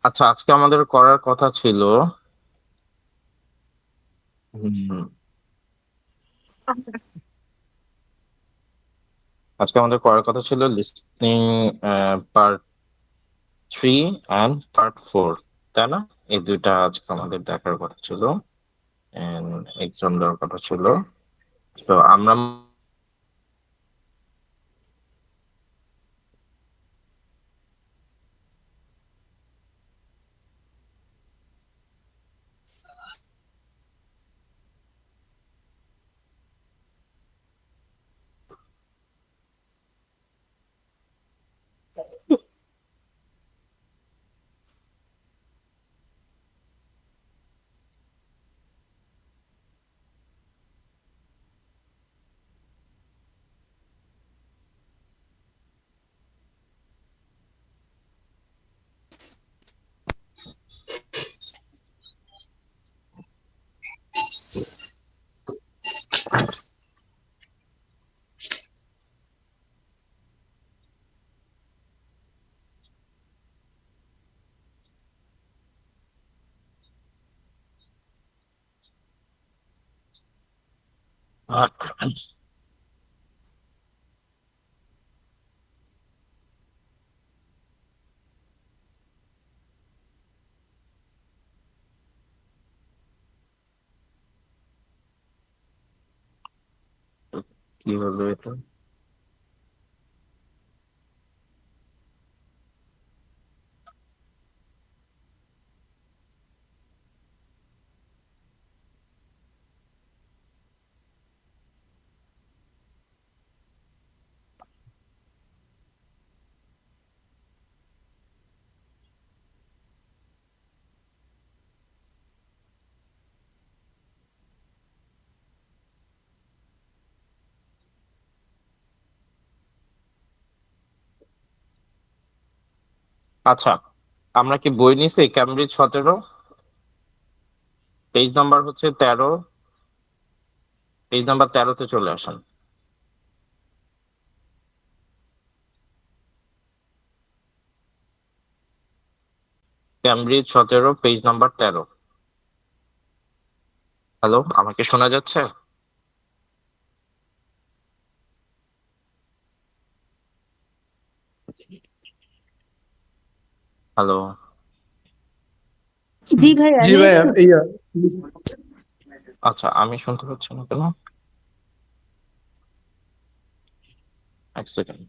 আচ্ছা, আজকে আমাদের করার কথা ছিল উম, আজকে আমাদের করার কথা ছিল লিসনিং পার্ট 3 অ্যান্ড পার্ট 4, তাই না? এই দুইটা আজকে আমাদের দেখার কথা ছিল, এক্সাম দেওয়ার কথা ছিল। তো আমরা কি হলো এটা? আচ্ছা, আমরা কি বই নিছি ক্যামব্রিজ 17? পেজ নাম্বার হচ্ছে 13, পেজ নাম্বার 13-তে চলে আসেন। Cambridge 17, page number 13। হ্যালো, আমাকে শোনা যাচ্ছে? হ্যালো। জি ভাইয়া জি ভাইয়া, নেক্সট। আচ্ছা, আমি শুনতে পাচ্ছি না কেন? এক সেকেন্ড।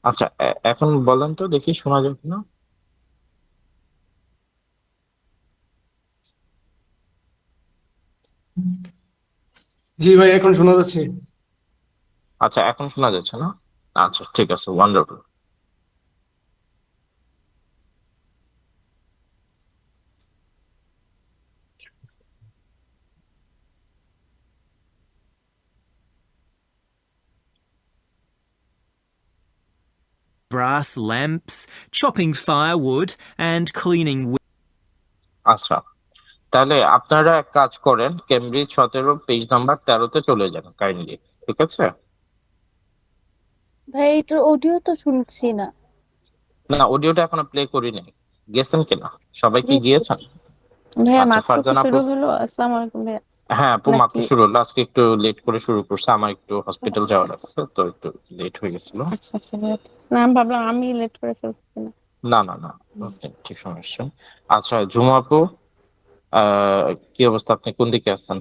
আচ্ছা, এখন বলেন তো দেখি শোনা যায় কিনা। জি ভাই, এখন শোনা যাচ্ছে। আচ্ছা, এখন শোনা যাচ্ছে না? আচ্ছা, ঠিক আছে, wonderful. brass lamps, chopping firewood, and cleaning. আচ্ছা, তাহলে আপনারা এক কাজ করেন, ক্যামব্রিজ 17, পেজ নাম্বার 13-তে চলে যান কাইন্ডলি। ঠিক আছে? ভাই এটার অডিও তো শুনছি না। না, অডিওটা এখনো প্লে করি নাই। গেছেন কিনা? সবাই কি জি জি। গিয়েছেন? ভাইয়া আচ্ছা, মাত্র কি ফারজানা আপু। শুরু হলো? আসসালামু আলাইকুম ভাইয়া। হ্যাঁ আপু, মাত্র নাকি? শুরু হলো। আজকে একটু লেট করে শুরু করছে, আমার একটু হসপিটাল আচ্ছা যাওয়া আচ্ছা। লাগছে, তো একটু লেট হয়ে গেছিল। আচ্ছা আচ্ছা ভাইয়া ঠিক আছে। না, আমি ভাবলাম আমি লেট করে ফেলছি কিনা। না না না, ওকে, ঠিক সমস্যা। আচ্ছা, ঝুমা আপু, কি অবস্থা? আপনি কোন দিকে আছেন?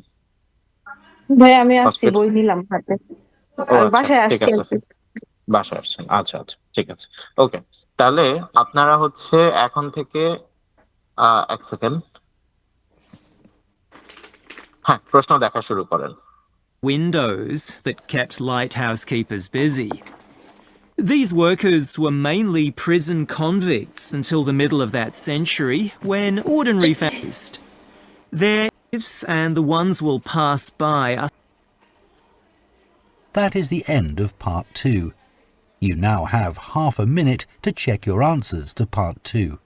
ভাই আমি আসছি, হসপিটাল? বই নিলাম হাতে। ও আর আচ্ছা, বাসায় ঠিক আসছি আর আছে, কি। বাসায় আসছেন। আচ্ছা আচ্ছা, ঠিক আছে। ওকে, তাহলে আপনারা হচ্ছে এখন থেকে এক সেকেন্ড, হ্যাঁ, প্রশ্ন দেখা শুরু করেন। Windows that kept lighthouse keepers busy. These workers were mainly prison convicts until the middle of that century, when ordinary families. Their lives and the ones we'll pass by are That is the end of part 2. You now have half a minute to check your answers to part 2.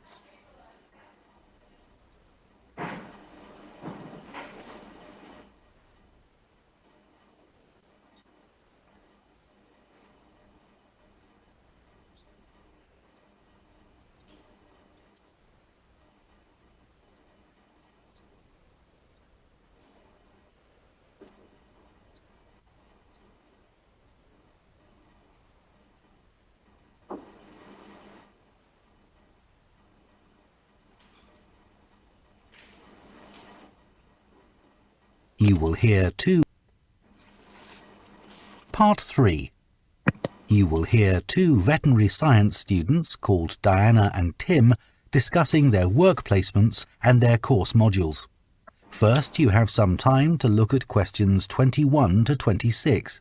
You will hear Part 3. You will hear 2 veterinary science students called Diana and Tim discussing their work placements and their course modules. First, you have some time to look at questions 21 to 26.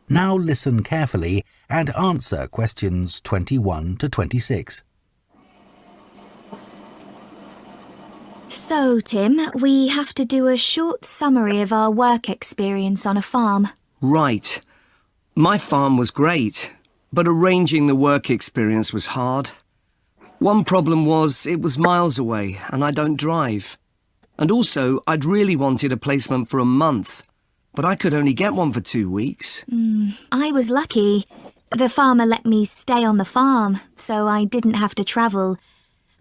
Now listen carefully and answer questions 21 to 26. So, Tim, we have to do a short summary of our work experience on a farm. Right. My farm was great, but arranging the work experience was hard. One problem was it was miles away and I don't drive. And also, I'd really wanted a placement for a month, but I could only get one for 2 weeks. I was lucky. The farmer let me stay on the farm, so I didn't have to travel.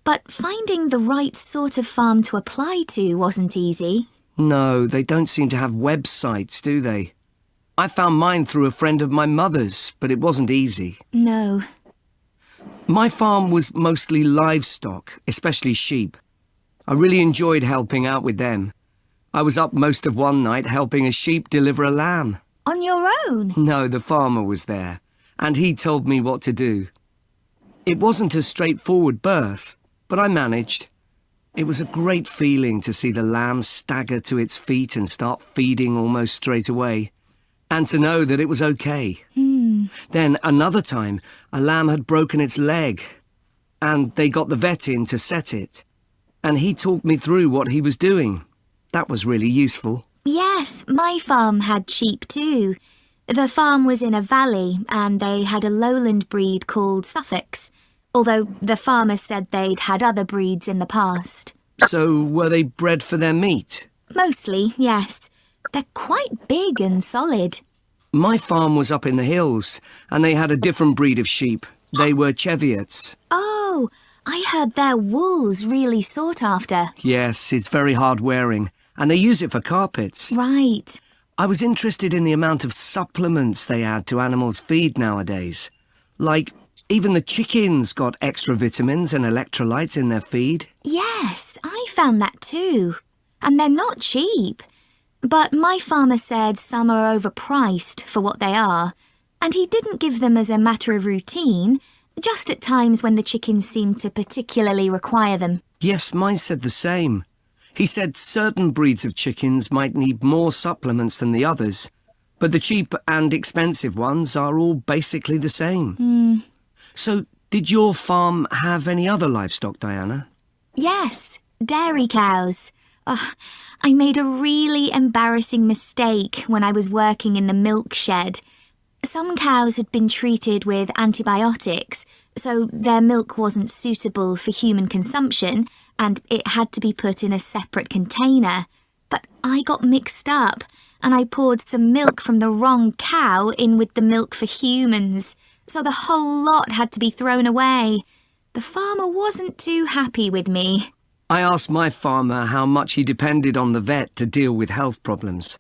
But finding the right sort of farm to apply to wasn't easy. No, they don't seem to have websites, do they? I found mine through a friend of my mother's, but it wasn't easy. No. My farm was mostly livestock, especially sheep. I really enjoyed helping out with them. I was up most of one night helping a sheep deliver a lamb. On your own? No, the farmer was there, and he told me what to do. It wasn't a straightforward birth, but I managed. It was a great feeling to see the lamb stagger to its feet and start feeding almost straight away, and to know that it was okay. Then another time, a lamb had broken its leg, and they got the vet in to set it, and he talked me through what he was doing. That was really useful. Yes, my farm had sheep too. The farm was in a valley and they had a lowland breed called Suffolks, although the farmer said they'd had other breeds in the past. So were they bred for their meat? Mostly, yes. They're quite big and solid. My farm was up in the hills, and they had a different breed of sheep. They were Cheviots. Oh, I heard their wool's really sought after. Yes, it's very hard wearing, and they use it for carpets. Right. I was interested in the amount of supplements they add to animals' feed nowadays. Like, even the chickens got extra vitamins and electrolytes in their feed. Yes, I found that too. And they're not cheap. But my farmer said some are overpriced for what they are, and he didn't give them as a matter of routine, just at times when the chickens seemed to particularly require them. Yes, mine said the same. He said certain breeds of chickens might need more supplements than the others, but the cheap and expensive ones are all basically the same. So, did your farm have any other livestock, Diana? Yes, dairy cows. I made a really embarrassing mistake when I was working in the milk shed. Some cows had been treated with antibiotics, so their milk wasn't suitable for human consumption, and it had to be put in a separate container. But I got mixed up, and I poured some milk from the wrong cow in with the milk for humans, so the whole lot had to be thrown away. The farmer wasn't too happy with me. I asked my farmer how much he depended on the vet to deal with health problems.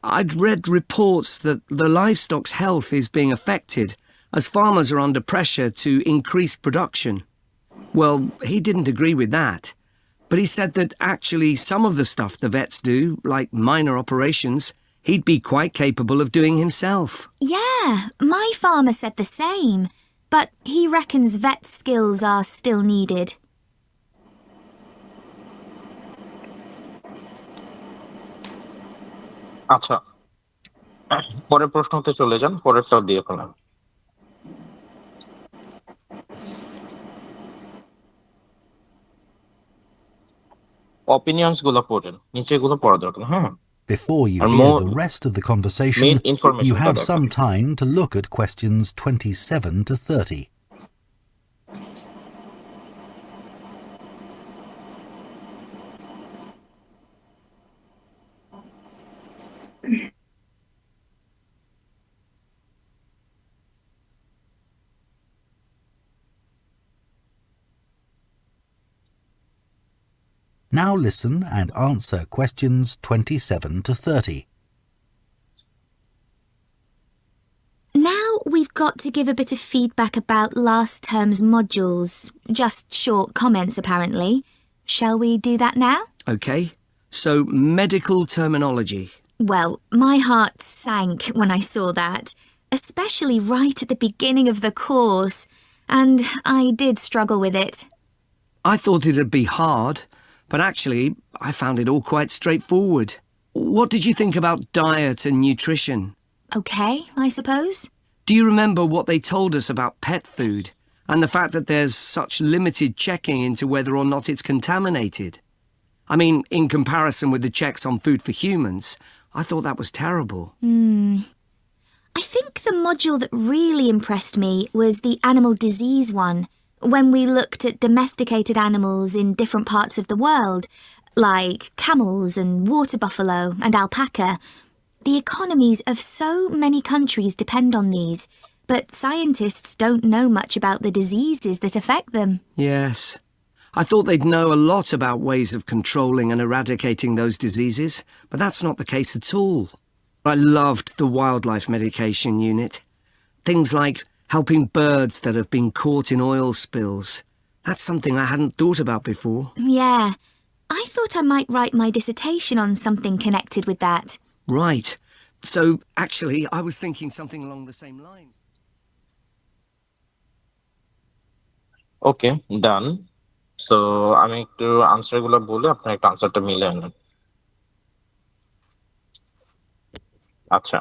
I'd read reports that the livestock's health is being affected as farmers are under pressure to increase production. Well, he didn't agree with that, but he said that actually some of the stuff the vets do, like minor operations, he'd be quite capable of doing himself. Yeah, my farmer said the same, but he reckons vet skills are still needed. আচ্ছা, পরের প্রশ্নতে চলে যান, পরেরটাও দিয়ে ফেলেন। Opinions গুলো পড়েন, নিচে গুলো পড়া দরকার। হ্যাঁ, Before you And hear more the rest of the main conversation, information you have টা some দেখেন। time to look at questions 27 to 30. Now listen and answer questions 27 to 30. Now we've got to give a bit of feedback about last term's modules. Just short comments, apparently. Shall we do that now? OK, so medical terminology. Well, my heart sank when I saw that, especially right at the beginning of the course, and I did struggle with it. I thought it'd be hard, but actually I found it all quite straightforward. What did you think about diet and nutrition? Okay, I suppose. Do you remember what they told us about pet food and the fact that there's such limited checking into whether or not it's contaminated? I mean, in comparison with the checks on food for humans, I thought that was terrible. I think the module that really impressed me was the animal disease one, when we looked at domesticated animals in different parts of the world, like camels and water buffalo and alpaca. The economies of so many countries depend on these, but scientists don't know much about the diseases that affect them. Yes. I thought they'd know a lot about ways of controlling and eradicating those diseases, but that's not the case at all. I loved the wildlife medication unit. Things like helping birds that have been caught in oil spills. That's something I hadn't thought about before. Yeah, I thought I might write my dissertation on something connected with that. Right. So, actually, I was thinking something along the same lines. Okay, done. So আমি একটু answer গুলো বলে আপনার একটু আনসারটা মিলে আনেন। আচ্ছা,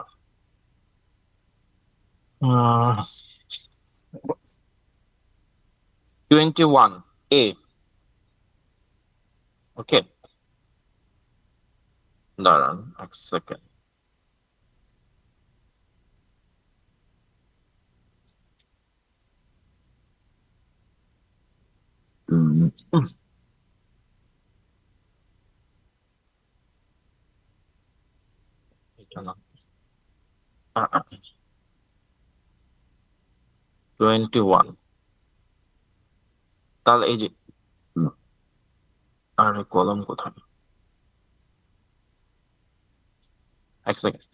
21 A। ওকে, দাঁড়ান এক সেকেন্ড। এটা না, 21। তাহলে এই যে, আরে কলম কোথায়, এক সেকেন্ড।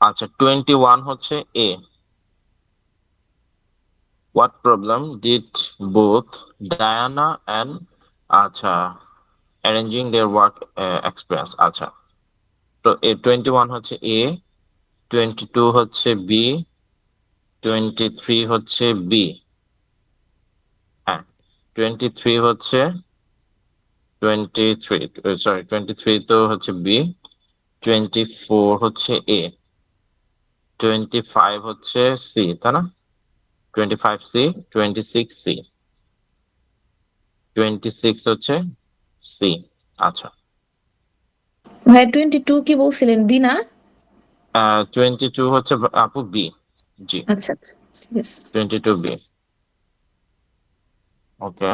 আচ্ছা, 21 হচ্ছে এ। What problem did both Diana and আচ্ছা arranging their work experience? আচ্ছা, তো 21 হচ্ছে এ, 22 হচ্ছে বি, 23 হচ্ছে বি। হ্যাঁ, 23 হচ্ছে 23 তো হচ্ছে বি, 24 হচ্ছে এ, 25 হচ্ছে সি, তাই না? 25 সি, 26 সি, 26 হচ্ছে সি। আচ্ছা, ভাই 22 কি বলছিলেন, বি না? 22 হচ্ছে আপু বি। জি, আচ্ছা আচ্ছা, ঠিক আছে। 22 বি। ওকে,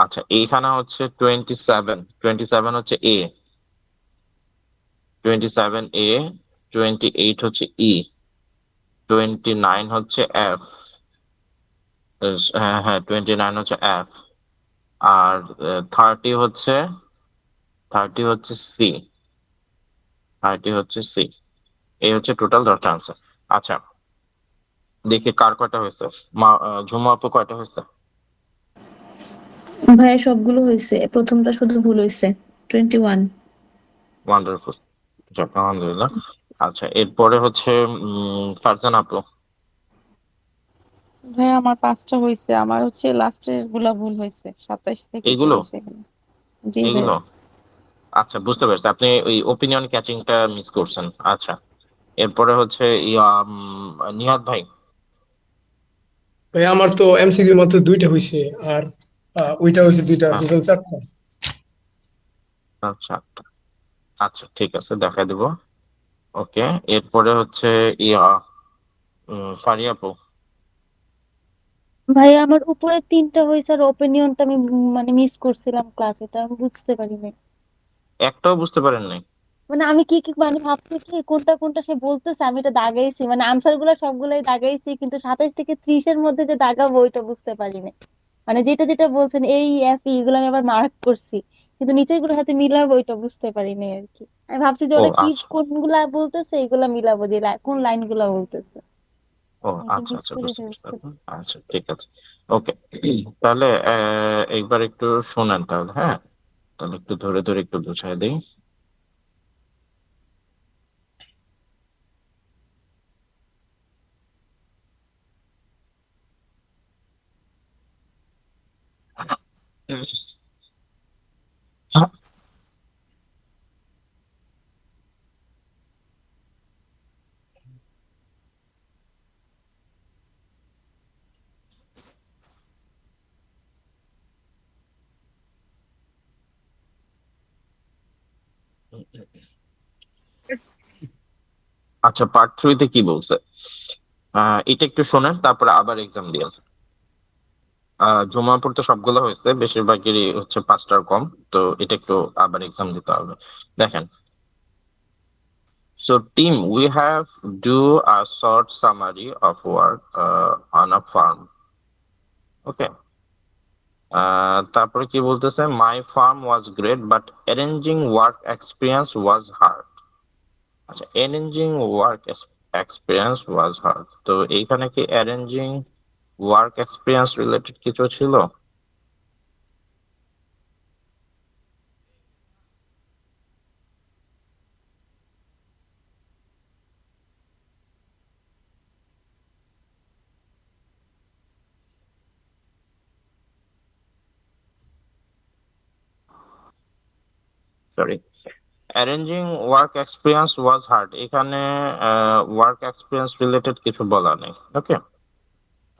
আচ্ছা এইখানে হচ্ছে 27 হচ্ছে এ, 27 এ, 28 হচ্ছে ই, 29 হচ্ছে এফ। হ্যাঁ হ্যাঁ, 29 হচ্ছে এফ। আর 30 হচ্ছে সি। 30 হচ্ছে সি। এই হচ্ছে টোটাল 10টা আনসার। আচ্ছা, দেখি কার কয়টা হয়েছে। ঝুমা আপু কয়টা হয়েছে? ভাইয়া সবগুলো হয়েছে, প্রথমটা শুধু ভুল হয়েছে। 21। ওয়ান্ডারফুল, যাক আলহামদুলিল্লাহ। আচ্ছা, এরপরে হচ্ছে ফারজান আপু। ভাইয়া আমার 5টা হয়েছে, আমার হচ্ছে লাস্টের গুলা ভুল হয়েছে, 27 থেকে এইগুলো 23 এগুলো। জি এইগুলো ভাইয়া। আচ্ছা, বুঝতে পারছি, আপনি ওই ওপিনিয়ন ক্যাচিংটা মিস করছেন। আচ্ছা, এরপরে হচ্ছে নিহাদ ভাই। ভাই আমার তো এমসিকিউ মাত্র 2টা হয়েছে, আর ওইটা হয়েছে 2টা, হ্যাঁ, টোটাল 4টা। আচ্ছা আচ্ছা, ঠিক আছে, দেখা দিব। ওকে, এরপরে হচ্ছে ইয়া ফারিয়া আপু। ভাইয়া আমার উপরে 3টা হয়েছে, আর ওপিনিয়নটা আমি মানে মিস করছিলাম ক্লাসে, তা আমি বুঝতে পারিনি। একটাও বুঝতে পারেন নাই? মানে আমি কি কি মানে ভাবছি কি কোনটা কোনটা সে বলতেছে, আমি এটা দাগাইছি, মানে আনসার গুলা সবগুলাই দাগাইছি, কিন্তু 27 থেকে 30-এর মধ্যে যে দাগাবো ওইটা বুঝতে পারিনি। মানে যেটা যেটা বলছেন এই এফ এগুলো আমি আবার মার্ক করছি, কিন্তু নিচের গুলোর সাথে মিলাবো ওইটা বুঝতে পারিনি আর কি। আমি ভাবছি যে ও ওরা কি আচ্ছা। কোনগুলা বলতেছে এগুলা মিলাবো, যে কোন লাইন গুলা বলতেছে। ও আমি আচ্ছা মিস আচ্ছা, করে বুঝতে ফেলছি। পারছি। আচ্ছা, ঠিক আছে। ওকে, তাহলে একবার একটু শোনেন তাহলে, হ্যাঁ? তাহলে একটু ধরে ধরে একটু বুঝাই দিই। আচ্ছা, পার্ট 3-তে কি বলছে এটা একটু শোনেন, তারপরে আবার এক্সাম দিয়ে। জমা পড়তে সবগুলো হয়েছে, বেশিরভাগেরই হচ্ছে 5টার কম। তো এটা একটু আবার এক্সাম দিতে হবে। দেখেন, so team, we have do a short summary of work on a farm. Okay. তারপরে কি বলতেছে, my farm was great but arranging work experience was hard. আচ্ছা, arranging work experience was hard, তো এইখানে কি arranging work experience রিলেটেড কিছু ছিল? Sorry, arranging work experience was hard, এখানে ওয়ার্ক এক্সপিরিয়েন্স রিলেটেড কিছু বলা নেই। ওকে,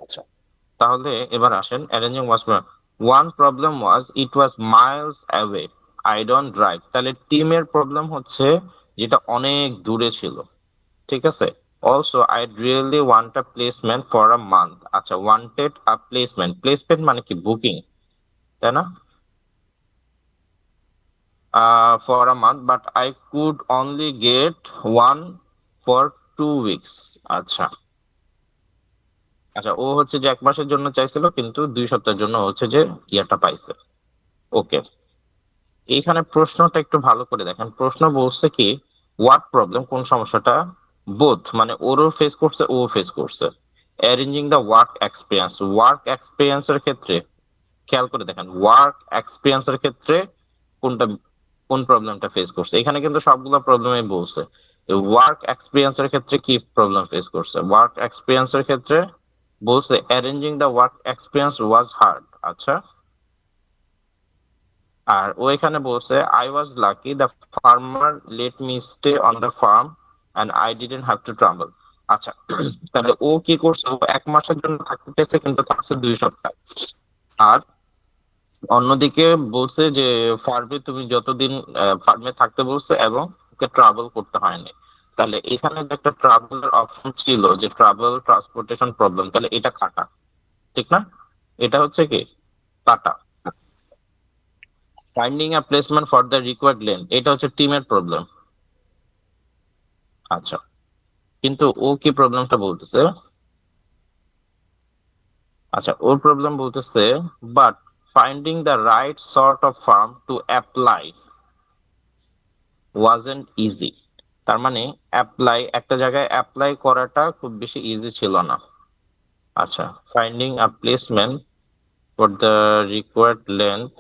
আচ্ছা, তাহলে এবার আসেন, arranging was one problem was it was Miles away, I don't drive. তাহলে টিমের প্রবলেম হচ্ছে যেটা অনেক দূরে ছিল, ঠিক আছে। Also I really want a placement for a month. আচ্ছা, ওয়ান্টেড আ প্লেসমেন্ট, প্লেসমেন্ট মানে কি বুকিং, তাই না? For a month, but I could only get one for 2 weeks. আচ্ছা আচ্ছা, ও হচ্ছে যে 1 মাসের জন্য চাইছিল, কিন্তু 2 সপ্তাহের জন্য হচ্ছে যে ইয়াটা পাইছে। ওকে, এইখানে প্রশ্নটা একটু ভালো করে দেখেন। প্রশ্ন বলছে কি, হোয়াট প্রবলেম, কোন সমস্যাটা, বোথ মানে ওরও ফেস করছে, ও ফেস করছে। অ্যারেঞ্জিং দ্য ওয়ার্ক এক্সপিরিয়েন্সের ক্ষেত্রে খেয়াল করে দেখেন, ওয়ার্ক এক্সপিরিয়েন্সের ক্ষেত্রে কোনটা, কোন প্রবলেমটা ফেস করছে। এখানে কিন্তু সবগুলো প্রবলেমই বলছে। ওয়ার্ক এক্সপিরিয়েন্সের ক্ষেত্রে কি প্রবলেম ফেস করছে, ওয়ার্ক এক্সপিরিয়েন্সের ক্ষেত্রে বলছে arranging the work experience was hard. আচ্ছা, আর ও এখানে বলছে I was lucky the farmer let me stay on the farm and I didn't have to travel. আচ্ছা, তাহলে ও কি করছে, ও 1 মাসের জন্য থাকতে চেয়েছে, কিন্তু থাকছে 2 সপ্তাহ। আর অন্যদিকে বলছে যে ফার্মে তুমি যতদিন ফার্মে থাকতে বলছে, এবং ওকে ট্রাভেল করতে হয়নি। তাহলে এখানে যে একটা ট্রাভেলের অপশন ছিল, যে ট্রাভেল ট্রান্সপোর্টেশন প্রবলেম, তাহলে এটা কাটা, ঠিক না? এটা হচ্ছে কি কাটা। Finding a placement for the required length, এটা হচ্ছে টিমের প্রবলেম। আচ্ছা, কিন্তু ও কি প্রবলেমটা বলতেছে? আচ্ছা, ওর প্রবলেম বলতেছে, but finding the right sort of farm to apply wasn't easy. তার মানে একটা জায়গায় অ্যাপ্লাই করাটা খুব বেশি ইজি ছিল না। আচ্ছা, finding a placement for the required length.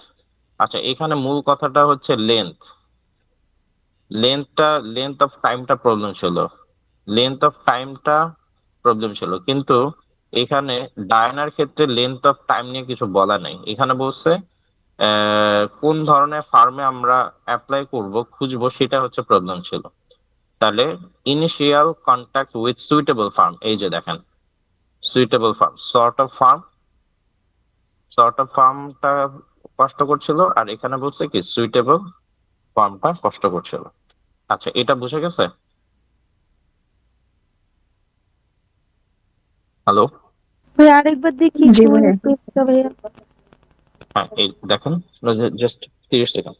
আচ্ছা, এখানে মূল কথাটা হচ্ছে লেন্থ অফ টাইমটা প্রবলেম ছিল। কিন্তু এখানে ডায়নার ক্ষেত্রে লেন্থ অফ টাইম নিয়ে কিছু বলা নেই। এখানে বলছে কোন ধরনের ফার্মে আমরা অ্যাপ্লাই করব খুঁজবো, সেটা হচ্ছে প্রবলেম ছিল। তাহলে initial contact with suitable farm, এই যে দেখেন সুইটেবল ফার্ম, সর্ট অফ ফার্মটা কষ্ট করছিল, আর এখানে বলছে কি সুইটেবল ফার্মটা কষ্ট করছিল। আচ্ছা, এটা বুঝে গেছে? হ্যালো? ভাই আরেকবার দেখি জি একটু ভাইয়া। পেজটা ভাইয়া। হ্যাঁ, এই দেখেন, জাস্ট 30 সেকেন্ড।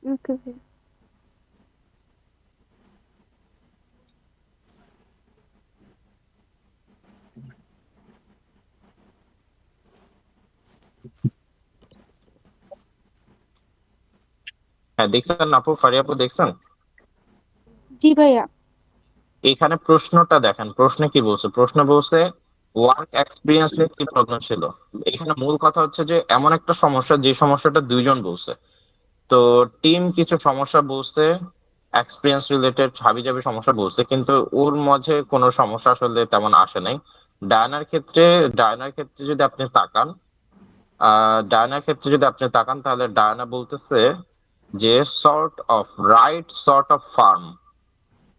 ওকে ভাইয়া। হ্যাঁ, দেখছেন আপু, ফারিয়া আপু দেখছেন? জি ভাইয়া। এখানে প্রশ্নটা দেখেন, প্রশ্নে কি বলছে? প্রশ্ন বলছে ওয়ার্ক এক্সপিরিয়েন্স নিয়ে কি প্রবলেম ছিল। এখানে মূল কথা হচ্ছে যে এমন একটা সমস্যা, যে সমস্যাটা দুইজন বলছে। তো টিম কিছু সমস্যা বলছে, এক্সপিরিয়েন্স রিলেটেড হাবিজাবি সমস্যা বলছে, কিন্তু ওর মাঝে কোনো সমস্যা আসলে তেমন আসে নাই। ডায়নার ক্ষেত্রে যদি আপনি তাকান, তাহলে ডায়না বলতেছে যে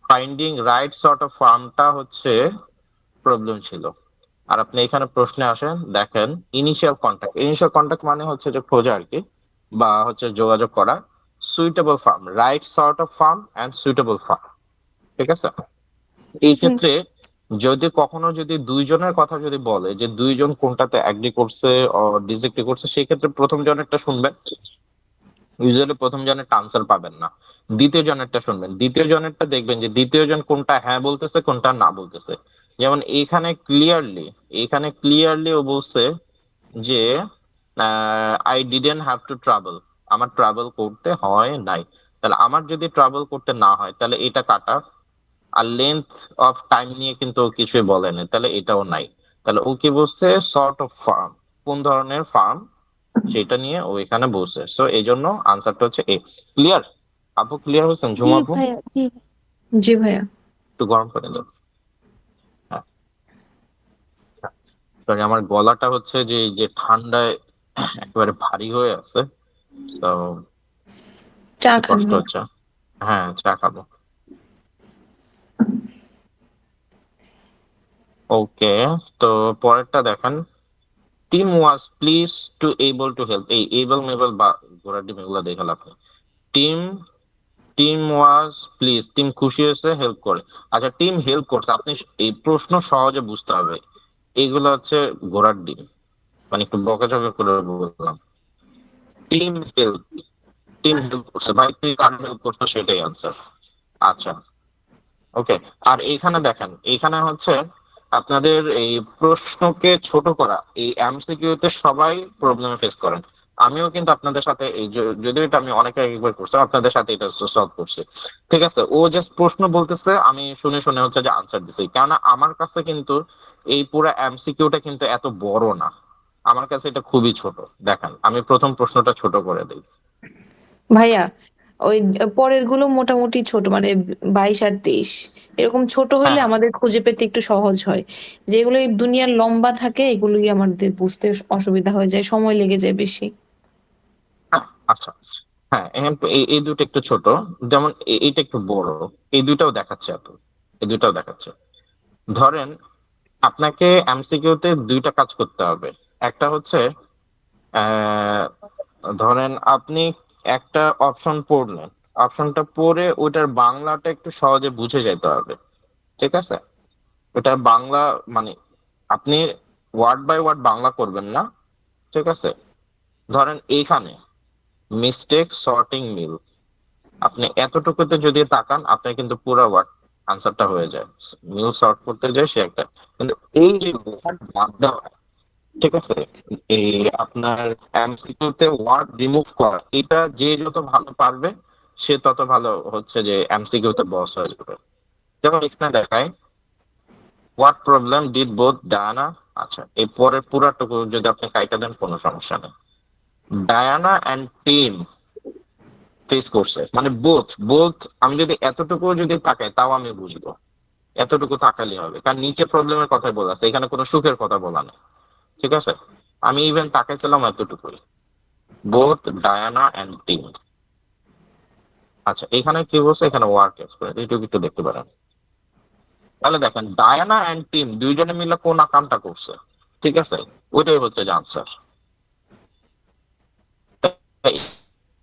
ফাইন্ডিং রাইট সর্ট অফ ফার্মটা হচ্ছে প্রবলেম ছিল। আর আপনি এখানে প্রশ্নে আসেন, দেখেন ইনিশিয়াল কন্টাক্ট মানে হচ্ছে যে খোঁজা আর কি, বা হচ্ছে যোগাযোগ করা। Suitable farm, right sort of farm and suitable farm, ঠিক আছে? এই হুম। ক্ষেত্রে যদি দুইজনের কথা যদি বলে যে দুইজন কোনটাতে অ্যাগ্রি করছে ও ডিসএগ্রি করছে, সেই ক্ষেত্রে প্রথম জনেরটা শুনবেন, ইউজুয়ালি প্রথম জনেরটা আনসার পাবেন না। দ্বিতীয় জনেরটা শুনবেন, দ্বিতীয় জনেরটা দেখবেন যে দ্বিতীয় জন কোনটা হ্যাঁ বলতেছে কোনটা না বলতেছে। যেমন এখানে ক্লিয়ারলি ও বলছে যে I didn't have to travel, আমার ট্রাভেল করতে হয় নাই। তাহলে আমার যদি ট্রাভেল করতে না হয় তাহলে এটা কাটা। আর লেন্থ অফ টাইম নিয়ে কিন্তু ও কিছুই বলেনি, তাহলে এটাও নাই। তাহলে ও কি বলছে? সর্ট অফ ফার্ম, কোন ধরনের ফার্ম সেটা নিয়ে ও এখানে বলছে। সো এই জন্য আনসারটা হচ্ছে এ। ক্লিয়ার? আপু ক্লিয়ার হয়েছেন? জি ঝুমা আপু ভাইয়া, জি। জি ভাইয়া। একটু গরম করে দাও। হ্যাঁ, সরি, আমার গলাটা হচ্ছে যে এই যে ঠান্ডায় একেবারে ভারী হয়ে আছে, তো চা একটু খান কষ্ট ভাইয়া। হচ্ছে। হ্যাঁ, চা খাবো। ওকে, তো পরেরটা দেখেন, team was please two able to help. এই এবল মেবল বা ঘোড়া ডিম এগুলো দেখে লাভ নেই। Team team was please, team খুশি হয়েছে হেল্প করে। আচ্ছা, টিম হেল্প করছে, আপনি এই প্রশ্ন সহজে বুঝতে হবে। এইগুলো হচ্ছে ঘোড়ার ডিম, মানে একটু বকাঝকা করে বললাম। টিম হেল্প টিম হেল্প করছে ভাই, তুই কার হেল্প করছো সেটাই আনসার। আচ্ছা, ওকে। আর এইখানে দেখেন, এইখানে হচ্ছে আপনাদের এই প্রশ্নকে ছোট করা, এই এমসিকিউ তে সবাই প্রবলেম ফেস করেন। আমিও কিন্তু আপনাদের সাথে যদিও এটা আমি অনেক আগে একবার করছি, আপনাদের সাথে এটা সলভ করছি। ঠিক আছে, ও জাস্ট প্রশ্ন বলতেছে, আমি শুনে শুনে হচ্ছে যে আনসার দিছি। কেননা আমার কাছে কিন্তু এই পুরো এমসিকিউটা কিন্তু এত বড় না, আমার কাছে এটা খুবই ছোট। দেখেন, আমি প্রথম প্রশ্নটা ছোট করে দিই। ভাইয়া, ওই পরের গুলো মোটামুটি ছোট, মানে 22 আর 23 এরকম ছোট হ্যাঁ, হইলে হ্যাঁ, আমাদের খুঁজে পেতে একটু সহজ হয়। যেগুলো এই দুনিয়ার লম্বা থাকে এগুলোই আমাদের বুঝতে অসুবিধা হয়ে যায়, সময় লেগে যায় বেশি। আচ্ছা। হ্যাঁ, এই দুটো একটু ছোট, যেমন এইটা একটু বড়। এই দুইটাও দেখাচ্ছে আপু, এই দুইটাও দেখাচ্ছে। ধরেন আপনাকে এমসিকিউ তে দুইটা কাজ করতে হবে। একটা হচ্ছে আহ ধরেন আপনি একটা অপশন পড়লেন, অপশনটা পড়ে ওইটার বাংলাটা একটু সহজে বুঝে যেতে হবে। ঠিক আছে? ওটার বাংলা মানে আপনি ওয়ার্ড বাই ওয়ার্ড বাংলা করবেন না, ঠিক আছে? ধরেন এইখানে মিস্টেক সর্টিং মিল, আপনি এতটুকুতে যদি তাকান আপনার কিন্তু পুরো ওয়ার্ড আনসারটা হয়ে যায়। মিল সর্ট করতে যায় সে একটা, কিন্তু এই যে ওয়ার্ড বাদ দেওয়া, ঠিক আছে, এই আপনার এমসিকিউ তে ওয়ার্ড রিমুভ করা, এটা যে যত ভালো পারবে সে তত ভালো হচ্ছে যে এমসিকিউ তে বস হয়ে যাবে। যেমন এখানে দেখায় what problem did both Diana, আচ্ছা এই পরের পুরাটুকু যদি আপনি কাইটা দেন কোনো সমস্যা নেই। ডায়ানা অ্যান্ড টিম ফেস করছে, মানে বোথ বোথ, আমি যদি এতটুকু যদি তাকাই তাও আমি বুঝবো, এতটুকু তাকালে হবে, কারণ নিচে প্রবলেমের কথাই বলা আছে, এখানে কোনো সুখের কথা বলা নেই, ঠিক আছে। আমি ইভেন তাকাইছিলাম এতটুকুই, বোথ ডায়ানা অ্যান্ড টিম। আচ্ছা এখানে কি বলছে, এখানে ওয়ার্ক এক্সপিরিয়েন্স, এইটুকু একটু দেখতে পারেন। তাহলে দেখেন ডায়ানা অ্যান্ড টিম দুইজনে মিলে কোন কামটা করছে, ঠিক আছে, ওইটাই হচ্ছে যে আনসার।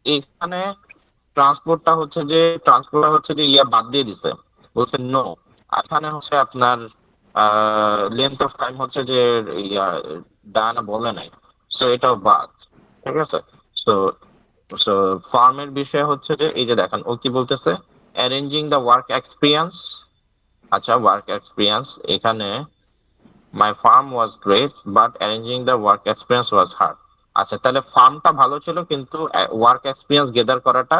এখানে ট্রান্সপোর্টটা হচ্ছে যে ইয়া বাদ দিয়ে দিছে, বলছে নো। এখানে হচ্ছে আপনার লেন্থ অফ টাইম হচ্ছে যে ইয়া ডায়ানা বলে নাই, সো এটাও বাদ, ঠিক আছে। সো সো ফার্মের বিষয় হচ্ছে যে এই যে দেখেন ও কি বলতেছে, অ্যারেঞ্জিং দ্য ওয়ার্ক এক্সপিরিয়েন্স। আচ্ছা ওয়ার্ক এক্সপিরিয়েন্স, এখানে মাই farm was great but arranging the work experience was hard. আচ্ছা তাহলে ফার্মটা ভালো ছিল কিন্তু ওয়ার্ক এক্সপিরিয়েন্স গেদার করাটা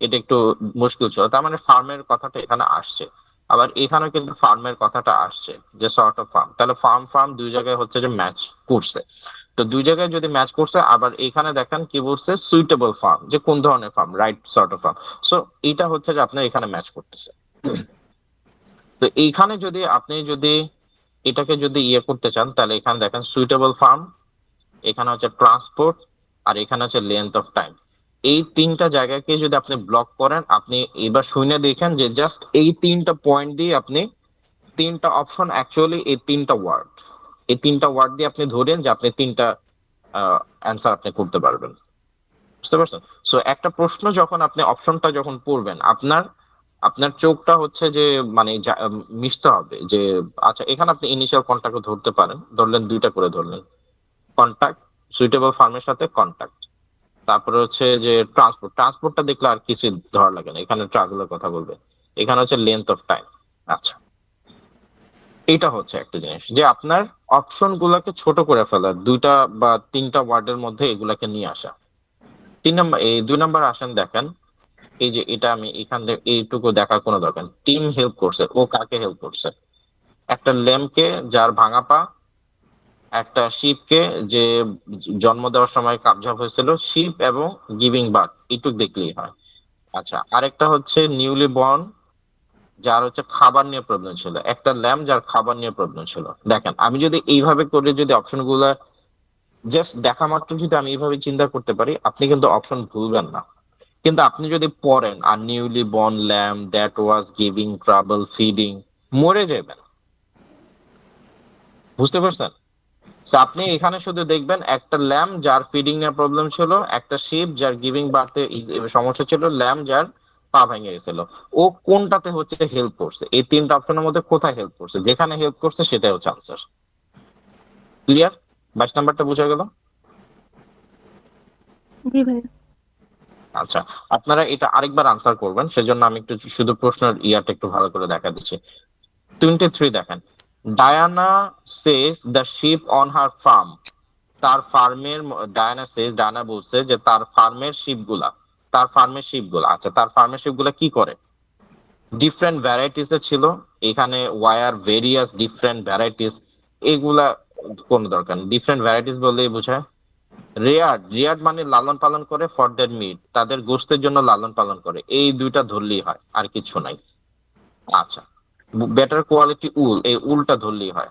এটা একটু মুশকিল ছিল, তার মানে ফার্মের কথাটা এখানে আসছে। আবার এখানে কিন্তু ফার্মের কথাটা আসছে যে সর্ট অফ ফার্ম, তাহলে ফার্ম ফার্ম দুই জায়গায় হচ্ছে যে ম্যাচ করছে। তো দুই জায়গায় যদি ম্যাচ করছে, আবার এখানে দেখেন কি বলছে, সুইটেবল ফার্ম, যে কোন ধরনের farm, right sort of farm. So এটা হচ্ছে যে আপনার এখানে ম্যাচ করতেছে। তো এইখানে যদি আপনি যদি এটাকে যদি ইয়ে করতে চান, তাহলে এখানে দেখেন সুইটেবল ফার্ম, এখানে হচ্ছে ট্রান্সপোর্ট, আর এখানে হচ্ছে লেন্থ অফ টাইম। এই তিনটা জায়গাকে যদি আপনি ব্লক করেন, আপনি এবার শুনে দেখেন যে জাস্ট এই তিনটা পয়েন্ট দিয়ে আপনি তিনটা অপশন, অ্যাকচুয়ালি এই তিনটা ওয়ার্ড দিয়ে আপনি ধরেন যে আপনি তিনটা অ্যান্সার আপনি করতে পারবেন, বুঝতে পারছেন। সো একটা প্রশ্ন যখন আপনি অপশনটা যখন পড়বেন, আপনার আপনার চোখটা হচ্ছে যে মানে মিশতে হবে যে আচ্ছা এখানে আপনি ইনিশিয়াল কন্টাক্ট ধরতে পারেন, ধরলেন দুইটা করে ধরলেন, কন্টাক্ট সুইটেবল ফার্মের সাথে কন্টাক্ট, তারপরে হচ্ছে যে ট্রান্সপোর্টটা দেখলে আর কিছু ধরা লাগে না, এখানে ট্রাভেলের কথা বলবে, এখানে হচ্ছে লেন্থ অফ টাইম। আচ্ছা এটা হচ্ছে একটা জিনিস যে আপনার অপশন গুলাকে ছোট করে ফেলা, দুইটা বা তিনটা ওয়ার্ডের মধ্যে এগুলাকে নিয়ে আসা। 3 নম্বর, এই 2 নম্বর আসেন দেখেন, এই যে এটা আমি এখান থেকে এইটুকু দেখার কোনো দরকার, টিম হেল্প করছে, ও কাকে হেল্প করছে, একটা ল্যাম্পকে যার ভাঙা পা, একটা শিপকে যে জন্ম দেওয়ার সময় কাবজাব হয়েছিল, শিপ এবং গিভিং বার্থ, এইটুক দেখলেই হয়। আচ্ছা আরেকটা হচ্ছে নিউলি বর্ন, যার হচ্ছে খাবার নিয়ে প্রবলেম ছিল, একটা ল্যাম্প যার খাবার নিয়ে প্রবলেম ছিল। দেখেন আমি যদি এইভাবে করে যদি অপশন গুলা জাস্ট দেখা মাত্র যদি আমি এইভাবে চিন্তা করতে পারি, আপনি কিন্তু অপশন ভুলবেন না। কিন্তু আপনি যদি পড়েন আর newly born lamb that was giving trouble feeding, মরে যাবেন, বুঝতে পারছেন। So, আপনি এখানে শুধু দেখবেন একটা ল্যাম্প যার ফিডিং এর প্রবলেম ছিল, একটা শিপ যার গিভিং বার্থে সমস্যা ছিল, ল্যাম্প যার পা ভেঙে গেছিল। ও কোনটাতে হচ্ছে হেল্প করছে, এই তিনটা অপশনের মধ্যে কোথায় হেল্প করছে, যেখানে হেল্প করছে সেটাই হচ্ছে আনসার। ক্লিয়ার? 22 নম্বরটা বুঝা গেল? জি ভাইয়া। আচ্ছা আপনারা এটা আরেকবার আনসার করবেন, সেজন্য আমি একটু শুধু প্রশ্নের ইয়াটা একটু ভালো করে দেখা দিচ্ছি। 23 দেখেন, Diana says the ship on her farm, তার ফার্মের, ডায়না বলছে যে তার ফার্মের শিপগুলা, আচ্ছা তার ফার্মের শিপগুলা কি করে, ডিফারেন্ট ভ্যারাইটিস এর ছিল, এখানে ওয়ার ভেরিয়াস ডিফারেন্ট ভ্যারাইটিস, এগুলা কোন দরকার, ডিফারেন্ট ভ্যারাইটিস বললেই বোঝায়। রিয়ার্ড মানে লালন পালন করে, ফর দ্যার মিট তাদের গোশতের জন্য লালন পালন করে, এই দুইটা ধরলেই হয়, আর কিছু নাই। আচ্ছা বেটার কোয়ালিটি উল, এই উলটা ধরলেই হয়,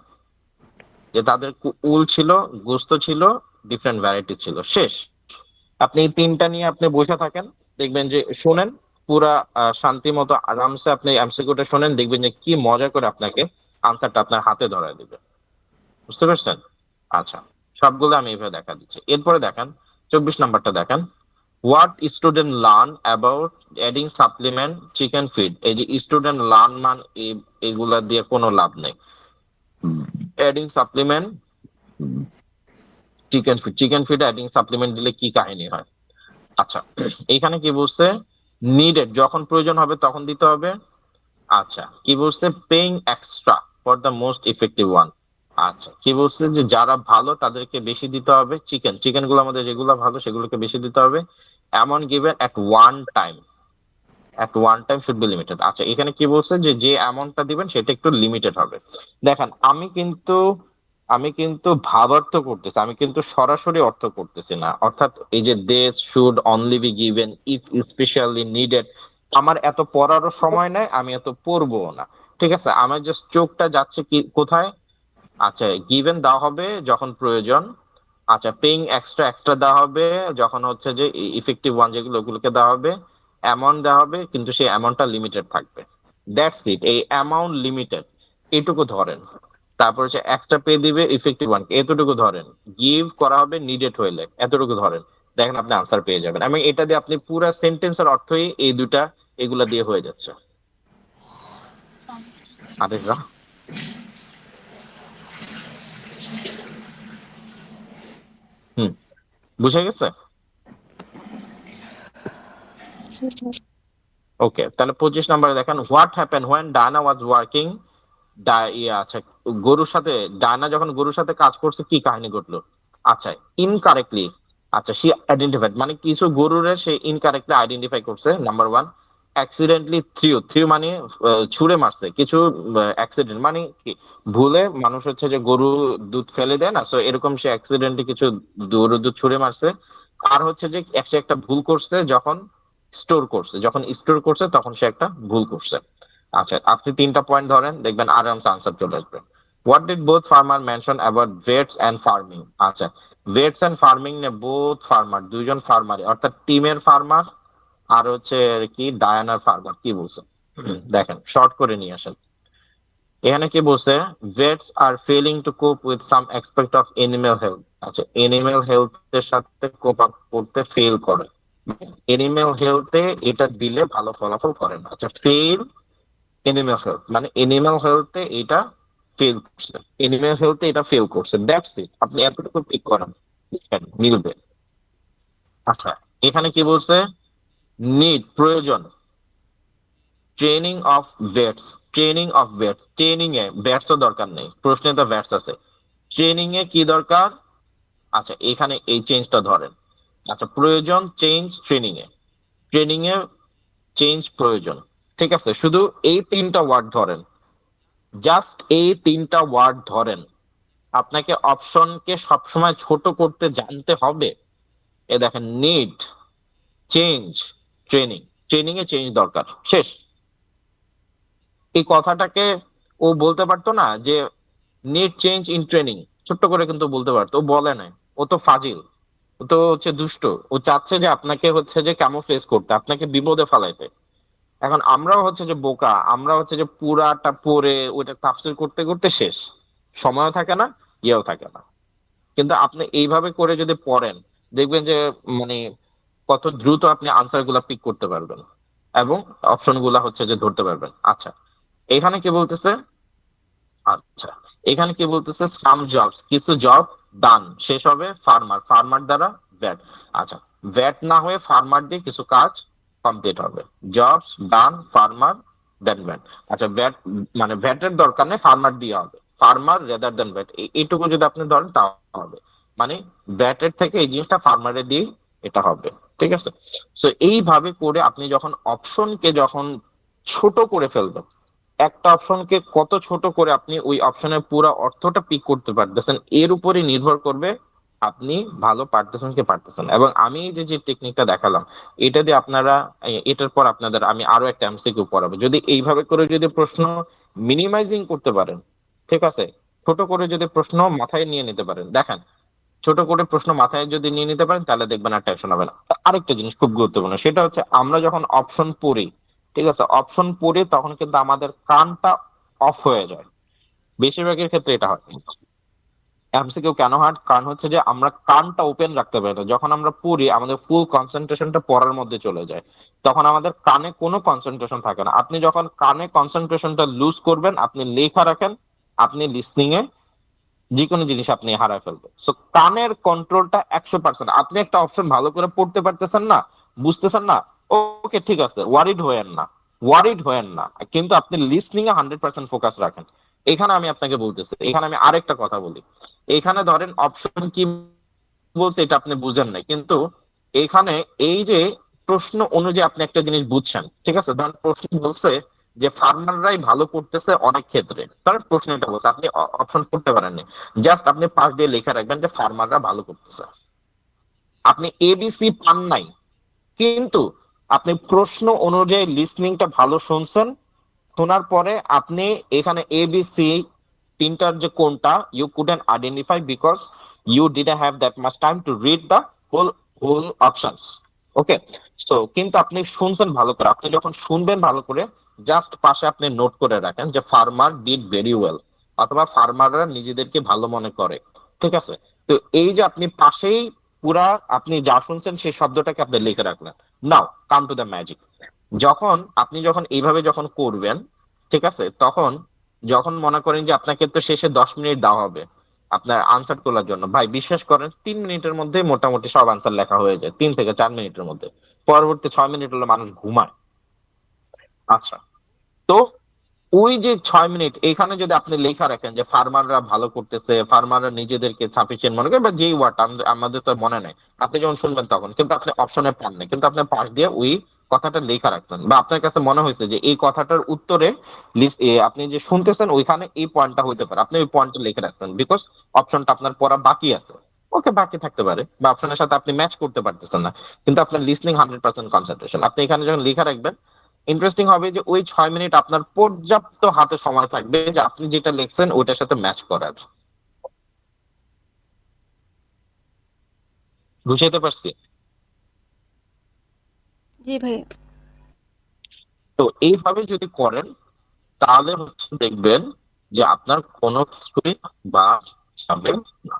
যে তাদের উল ছিল, গোশত ছিল, ডিফারেন্ট ভ্যারাইটি ছিল, শেষ। আপনি এই তিনটা নিয়ে আপনি বসে থাকেন, দেখবেন যে শোনেন পুরা শান্তি মতো আরামসে আপনি এমসিকিউটা শোনেন, দেখবেন যে কি মজা করে আপনাকে আনসারটা আপনার হাতে ধরায় দিবে, বুঝতে পারছেন। আচ্ছা সবগুলো আমি এইভাবে দেখা দিচ্ছি। এরপরে দেখেন 24 নম্বরটা দেখেন, what student learn about adding supplement chicken feed, এই যে স্টুডেন্ট লার্ন মান এগুলা দিয়ে কোনো লাভ নেই। Adding supplement chicken feed adding supplement দিলে কি কাহিনী হয়? আচ্ছা, এখানে কি বলছে? নিডেড, যখন প্রয়োজন হবে তখন দিতে হবে। আচ্ছা, কি বলছে? Paying extra for the most effective one. আচ্ছা, কি বলছে? যে যারা ভালো তাদেরকে বেশি দিতে হবে। চিকেন গুলো আমাদের যেগুলো ভালো সেগুলোকে বেশি দিতে হবে। Amount given at one time should be limited. আচ্ছা, এখানে কি বলছে? যে যে অ্যামাউন্টটা দিবেন সেটা একটু লিমিটেড হবে। দেখেন, আমি কিন্তু ভাবার্থ করতেছি, আমি কিন্তু সরাসরি অর্থ করতেছি না। অর্থাৎ এই যে this should only be given if specially needed, আমার এত পড়ারও সময় নাই, আমি এত পড়বো না। ঠিক আছে, আমার জাস্ট চোখটা যাচ্ছে কি কোথায়? আচ্ছা, গিভেন দেওয়া হবে যখন প্রয়োজন। আচ্ছা, পেইং এক্সট্রা দেওয়া হবে যখন হচ্ছে যে ইফেক্টিভ ওয়ান যেগুলো ওগুলোকে দেওয়া হবে। অ্যামাউন্ট দেওয়া হবে, কিন্তু সেই অ্যামাউন্টটা লিমিটেড থাকবে। দ্যাটস ইট, এই অ্যামাউন্ট লিমিটেড, এটুকু ধরেন। তারপর হচ্ছে এক্সট্রা পে দিবে ইফেক্টিভ ওয়ান, এতটুকু ধরেন। গিভ করা হবে নিডেড হইলে, এতটুকু ধরেন। দেখেন আপনি আনসার পেয়ে যাবেন, এবং এটা দিয়ে আপনি পুরো সেন্টেন্সের অর্থই এই দুটা এগুলা দিয়ে হয়ে যাচ্ছে। আরে বাহ! হুম, বুঝে গেছে? ওকে, তাহলে 25 নম্বরে দেখেন, what happen when Diana was working. আচ্ছা, গরুর সাথে ডায়না যখন গরুর সাথে কাজ করছে কি কাহিনী ঘটলো? আচ্ছা, ইনকারেক্টলি, আচ্ছা সে আইডেন্টিফাইড, মানে কিছু গরুরে সে ইনকারেক্টলি আইডেন্টিফাই করছে। নাম্বার ওয়ান, অ্যাক্সিডেন্টলি থ্রিউ মানে ছুঁড়ে মারছে কিছু। অ্যাক্সিডেন্ট মানে কি? ভুলে মানুষ হচ্ছে যে গরু দুধ ফেলে দেয় না, সো এরকম সে অ্যাক্সিডেন্টলি কিছু গরুর দুধ ছুঁড়ে মারছে। আর হচ্ছে যে সে একটা ভুল করছে যখন স্টোর করছে তখন সে একটা ভুল করছে। আচ্ছা, আপনি 3টা পয়েন্ট ধরেন, দেখবেন আরামসে আনসার চলে আসবে। What did both farmer mention about vets and farming? আচ্ছা, ভেটস অ্যান্ড ফার্মিং নে বোথ ফার্মার, দুইজন ফার্মার, অর্থাৎ টিমের ফার্মার আর হচ্ছে কি ডায়ানার ফার্মার কি বলছে? দেখেন, শর্ট করে নিয়ে আসেন। এখানে কি বলছে? Vets are failing to cope with some aspect of animal health. আচ্ছা, এনিম্যাল হেলথ এর সাথে কোপ আপ করতে ফেল করে। এনিম্যাল হেলথে এটা দিলে ভালো ফলাফল করে না। আচ্ছা, ফেল এনিম্যাল হেলথ মানে এনিম্যাল হেলথে এটা ফেল করছে। দ্যাটস ইট, আপনি এতটুকু পিক করেন, দেখেন, মিলবে। আচ্ছা, এখানে কি বলছে? নিড, প্রয়োজন। ট্রেনিং এ ভেটসও দরকার নেই, প্রশ্নে তো ভ্যাটস আছে। ট্রেনিং এ কি দরকার? আচ্ছা, এখানে এই চেঞ্জটা ধরেন। আচ্ছা, প্রয়োজন চেঞ্জ ট্রেনিং এ চেঞ্জ প্রয়োজন। ঠিক আছে, শুধু এই 3টা ওয়ার্ড ধরেন, জাস্ট এই 3টা ওয়ার্ড ধরেন। আপনাকে অপশনকে সবসময় ছোট করতে জানতে হবে। এ দেখেন, নিড, চেঞ্জ, ট্রেনিং এ চেঞ্জ দরকার, শেষ। এই কথাটাকে ও বলতে পারতো না যে নিড চেঞ্জ ইন ট্রেনিং, ছোট্ট করে কিন্তু বলতে পারতো, ও বলে নাই। ও তো ফাজিল, ও তো হচ্ছে দুষ্ট। ও চাচ্ছে যে আপনাকে হচ্ছে যে ক্যামোফ্লেজ করতে, আপনাকে বিপদে ফেলাইতে। এখন আমরাও হচ্ছে যে বোকা, আমরা হচ্ছে যে পুরাটা পড়ে ওইটা তাফসীর করতে করতে শেষ, সময়ও থাকে না, ইয়েও থাকে না। কিন্তু আপনি এইভাবে করে যদি পড়েন, দেখবেন যে মানে কত দ্রুত আপনি আনসার গুলা পিক করতে পারবেন এবং অপশন গুলা হচ্ছে যে ধরতে পারবেন। আচ্ছা, এখানে কি বলতেছে? আচ্ছা, এখানে কি বলতেছে? সাম জবস, কিছু জব ডান, শেষ হবে ফার্মার দ্বারা ভ্যাট। আচ্ছা, ভ্যাট না হয়ে ফার্মার দিয়ে কিছু কাজ কমপ্লিট হবে। জবস ডান ফার্মার দেন ভ্যাট। আচ্ছা, ভ্যাট মানে ভ্যাটের দরকার নেই, ফার্মার দিয়ে হবে, ফার্মার রেদার দেন ভ্যাট, এইটুকু যদি আপনি ধরেন তাও হবে। মানে ভ্যাটের থেকে এই জিনিসটা ফার্মারে দিয়ে এটা হবে। ঠিক আছে, সো এইভাবে করে আপনি যখন অপশনকে যখন ছোট করে ফেলবেন, একটা অপশনকে কত ছোট করে আপনি ওই অপশনের পুরো অর্থটা পিক করতে পারতেছেন, এর উপরে নির্ভর করবে আপনি ভালো পারতেছেন কি পারতেছেন। এবং আমি যে যে টেকনিকটা দেখালাম, এটা দিয়ে আপনারা এটার পর আপনাদের আমি আরো একটা এমসিকিউ পড়াবো। যদি এইভাবে করে যদি প্রশ্ন মিনিমাইজিং করতে পারেন, ঠিক আছে, ছোট করে যদি প্রশ্ন মাথায় নিয়ে নিতে পারেন, দেখেন, ছোট করে প্রশ্ন মাথায় যদি নিয়ে নিতে পারেন তাহলে দেখবেন আর টেনশন হবে না। আরেকটা জিনিস খুব গুরুত্বপূর্ণ, সেটা হচ্ছে আমরা যখন অপশন পড়ি, ঠিক আছে, অপশন পড়ি তখন কিন্তু আমাদের কানটা অফ হয়ে যায়। বেশিরভাগের ক্ষেত্রে এটা হয়। এমসিকিউ কেন হয়? কারণ হচ্ছে যে আমরা কানটা ওপেন রাখতে পারি না। যখন আমরা পড়ি আমাদের ফুল কনসেন্ট্রেশনটা পড়ার মধ্যে চলে যায়, তখন আমাদের কানে কোনো কনসেন্ট্রেশন থাকে না। আপনি যখন কানে কনসেন্ট্রেশনটা লুজ করবেন, আপনি লেখা রাখেন, আপনি লিসনিং এ যে কোনো জিনিস আপনি হারায় ফেলবেন। সো কানের কন্ট্রোলটা 100%। আপনি একটা অপশন ভালো করে পড়তে পারতেছেন না, বুঝতেছেন না, ওকে ঠিক আছে, ওয়ারিড হয়েন না, কিন্তু আপনি লিসনিং এ 100% ফোকাস রাখেন। এখানে আমি আপনাকে বলতেছি, এখানে আমি আরেকটা কথা বলি। এখানে ধরেন অপশন কি বলছে এটা আপনি বুঝেন নাই, কিন্তু এখানে এই যে প্রশ্ন অনুযায়ী আপনি একটা জিনিস বুঝছেন, ঠিক আছে? ধরেন প্রশ্ন বলছে যে ফার্মাররাই ভালো করতেছে অনেক ক্ষেত্রে, কারণ প্রশ্ন এটা বলছে, আপনি অপশন করতে পারেননি, জাস্ট আপনি পাশ দিয়ে লেখা রাখবেন যে ফার্মাররা ভালো করতেছে। আপনি এবিসি পান নাই, কিন্তু আপনি প্রশ্ন অনুযায়ী লিসনিংটা ভালো শুনছেন, শোনার পরে আপনি এখানে এবিসি তিনটার যে কোনটা you couldn't identify because you didn't have that much time to read the whole whole options. Okay, so কিন্তু আপনি শুনছেন ভালো করে, আপনি যখন শুনবেন ভালো করে, জাস্ট পাশে আপনি নোট করে রাখেন যে ফার্মার ডিড ভেরি ওয়েল, অথবা ফার্মাররা নিজেদেরকে ভালো মনে করে, ঠিক আছে? তো এই যে আপনি পাশেই পুরা আপনি যা শুনছেন সেই শব্দটাকে আপনি লিখে রাখলেন। নাও কাম টু দ্য ম্যাজিক। যখন এইভাবে যখন করবেন, ঠিক আছে, তখন যখন মনে করেন যে আপনাকে তো শেষে 10 মিনিট দেওয়া হবে আপনার আনসার তোলার জন্য, ভাই বিশ্বাস করেন 3 মিনিটের মধ্যে মোটামুটি সব আনসার লেখা হয়ে যায়, 3 থেকে 4 মিনিটের মধ্যে। পরবর্তী 6 মিনিট হলো মানুষ ঘুমায়। আচ্ছা, তো ওই যে 6 মিনিট এখানে যদি আপনি লেখা রাখেন যে ফার্মাররা ভালো করতেছে, ফার্মাররা নিজেদেরকে সাফিসিয়েন্ট মনে করে, বা যেই ওয়ার্ড আমাদের তো মনে নাই, আপনি যখন শুনবেন তখন কিন্তু আপনি অপশনে পান না, কিন্তু আপনি পাশ দিয়ে ওই কথাটা লেখা রাখছেন, বা আপনার কাছে মনে হয়েছে যে এই কথাটার উত্তরে আপনি যে শুনতেছেন ওইখানে এই পয়েন্টটা হইতে পারে, আপনি ওই পয়েন্টটা লিখে রাখছেন বিকজ অপশনটা আপনার পড়া বাকি আছে। ওকে, বাকি থাকতে পারে, বা অপশনের সাথে আপনি ম্যাচ করতে পারতেছেন না, কিন্তু আপনার লিসনিং 100% কনসেন্ট্রেশন। আপনি এখানে যখন লেখা রাখবেন, ইন্টারেস্টিং হবে যে ওই 6 মিনিট আপনার পর্যাপ্ত হাতে সময় থাকবে যে আপনি যেটা লিখছেন ওইটার সাথে ম্যাচ করার। বুঝাইতে পারছি? জি ভাই। তো এইভাবে যদি করেন তাহলে হচ্ছে দেখবেন যে আপনার কোনো কিছুই বা যাবে না।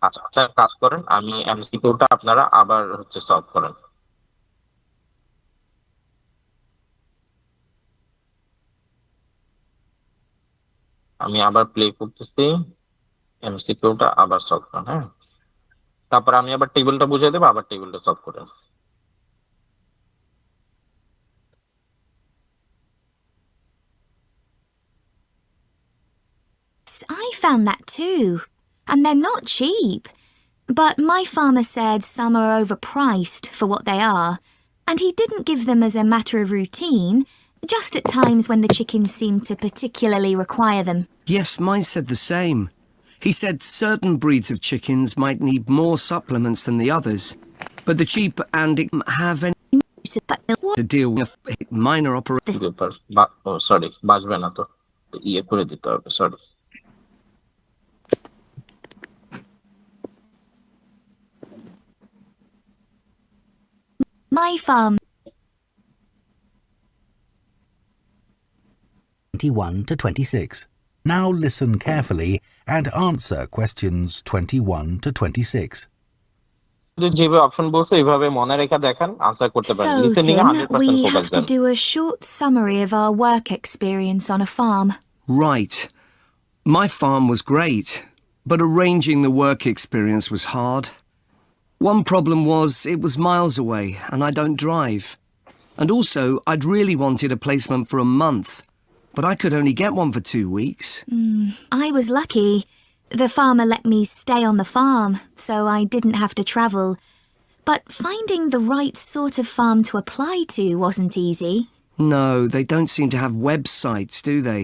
আচ্ছা, আপনার কাজ করেন, আমি এমসিকিউটা আপনারা আবার হচ্ছে সলভ করেন। আমি আবার প্লে করতেছি, এমসিকিউটা আবার সলভ করেন, হ্যাঁ? তারপর আমি আবার টেবিলটা বুঝিয়ে দেবো, আবার টেবিলটা সলভ করেন। I found that too. And they're not cheap. But my farmer said some are overpriced for what they are, and he didn't give them as a matter of routine, just at times when the chickens seemed to particularly require them. Yes, mine said the same. He said certain breeds of chickens might need more supplements than the others, but the cheap and it have any But what to deal with minor operations. Sorry, বাজবে না তো, তো ইয়ে করে দিতে হবে, sorry. my farm 21 to 26. Now listen carefully and answer questions 21 to 26. যেভাবে option বলছে এইভাবে মনে রেখে দেখেন, আনসার করতে পারেন। So, লিসেনিং এ Tim, 100% we focus have to দেন। do a short summary of our work experience on a farm. Right. My farm was great, but arranging the work experience was hard. One problem was it was miles away and I don't drive. And also, I'd really wanted a placement for a month, but I could only get one for 2 weeks. I was lucky. The farmer let me stay on the farm, so I didn't have to travel. But finding the right sort of farm to apply to wasn't easy. No, they don't seem to have websites, do they?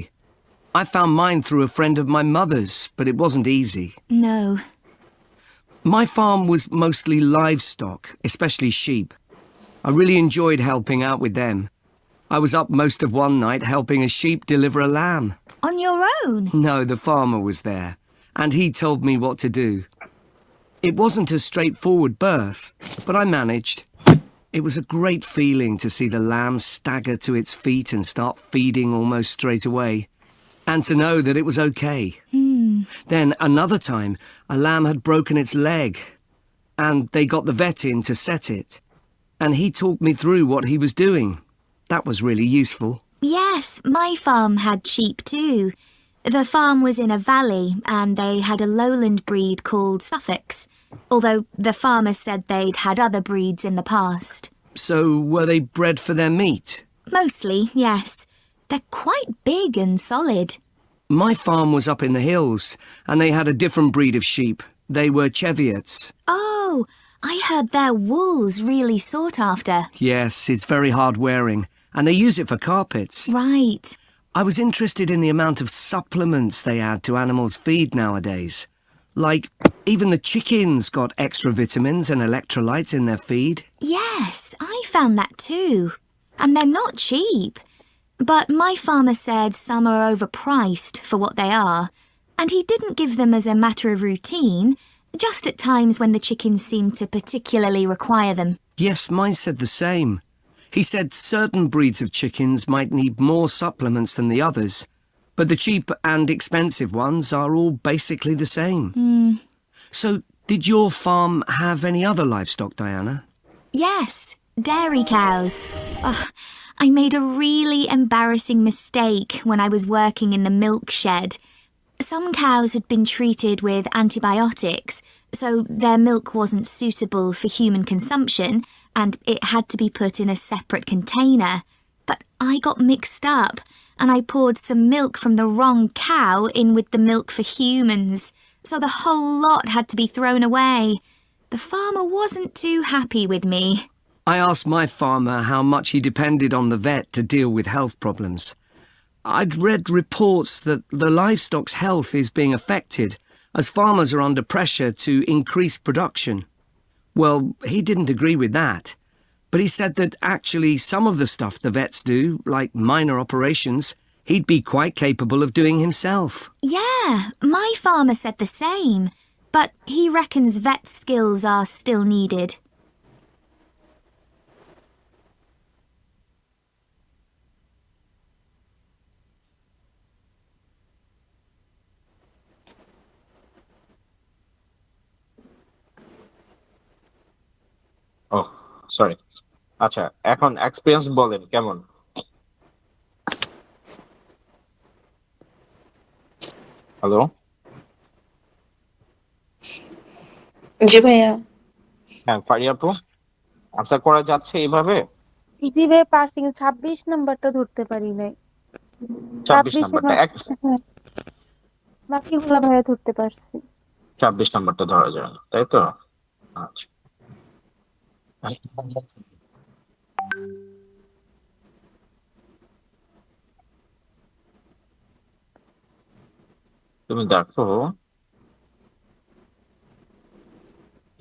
I found mine through a friend of my mother's, but it wasn't easy. No. My farm was mostly livestock, especially sheep. I really enjoyed helping out with them. I was up most of one night helping a sheep deliver a lamb. On your own? No, the farmer was there, and he told me what to do. It wasn't a straightforward birth, but I managed. It was a great feeling to see the lamb stagger to its feet and start feeding almost straight away, and to know that it was okay. Then another time, a lamb had broken its leg, and they got the vet in to set it, and he talked me through what he was doing. That was really useful. Yes, my farm had sheep too. The farm was in a valley and they had a lowland breed called Suffolks, although the farmer said they'd had other breeds in the past. So were they bred for their meat? Mostly, yes. They're quite big and solid. My farm was up in the hills, and they had a different breed of sheep. They were Cheviots. Oh, I heard their wool's really sought after. Yes, it's very hard wearing, and they use it for carpets. Right. I was interested in the amount of supplements they add to animals' feed nowadays. Like, even the chickens got extra vitamins and electrolytes in their feed. Yes, I found that too. And they're not cheap. But my farmer said some are overpriced for what they are, and he didn't give them as a matter of routine, just at times when the chickens seemed to particularly require them. Yes, mine said the same. He said certain breeds of chickens might need more supplements than the others, but the cheap and expensive ones are all basically the same. So, did your farm have any other livestock, Diana? Yes, dairy cows. Ugh, I made a really embarrassing mistake when I was working in the milk shed. Some cows had been treated with antibiotics, so their milk wasn't suitable for human consumption, and it had to be put in a separate container. But I got mixed up, and I poured some milk from the wrong cow in with the milk for humans, so the whole lot had to be thrown away. The farmer wasn't too happy with me. I asked my farmer how much he depended on the vet to deal with health problems. I'd read reports that the livestock's health is being affected as farmers are under pressure to increase production. Well, he didn't agree with that, but he said that actually some of the stuff the vets do, like minor operations, he'd be quite capable of doing himself. Yeah, my farmer said the same, but he reckons vet skills are still needed. ও sorry, আচ্ছা এখন experience বলেন কেমন? Hello, জি ভাইয়া। হ্যাঁ ফারিয়া আপু, answer করা যাচ্ছে এইভাবে? জি ভাই পারছি, কিন্তু 26 নাম্বারটা ধরতে পারি নাই। 26 26 নাম্বারটা হ্যাঁ, বাকিগুলা ভাইয়া ধরতে পারছি। 26 নাম্বারটা ধরা যায় না, তাই তো? আচ্ছা, তুমি দেখো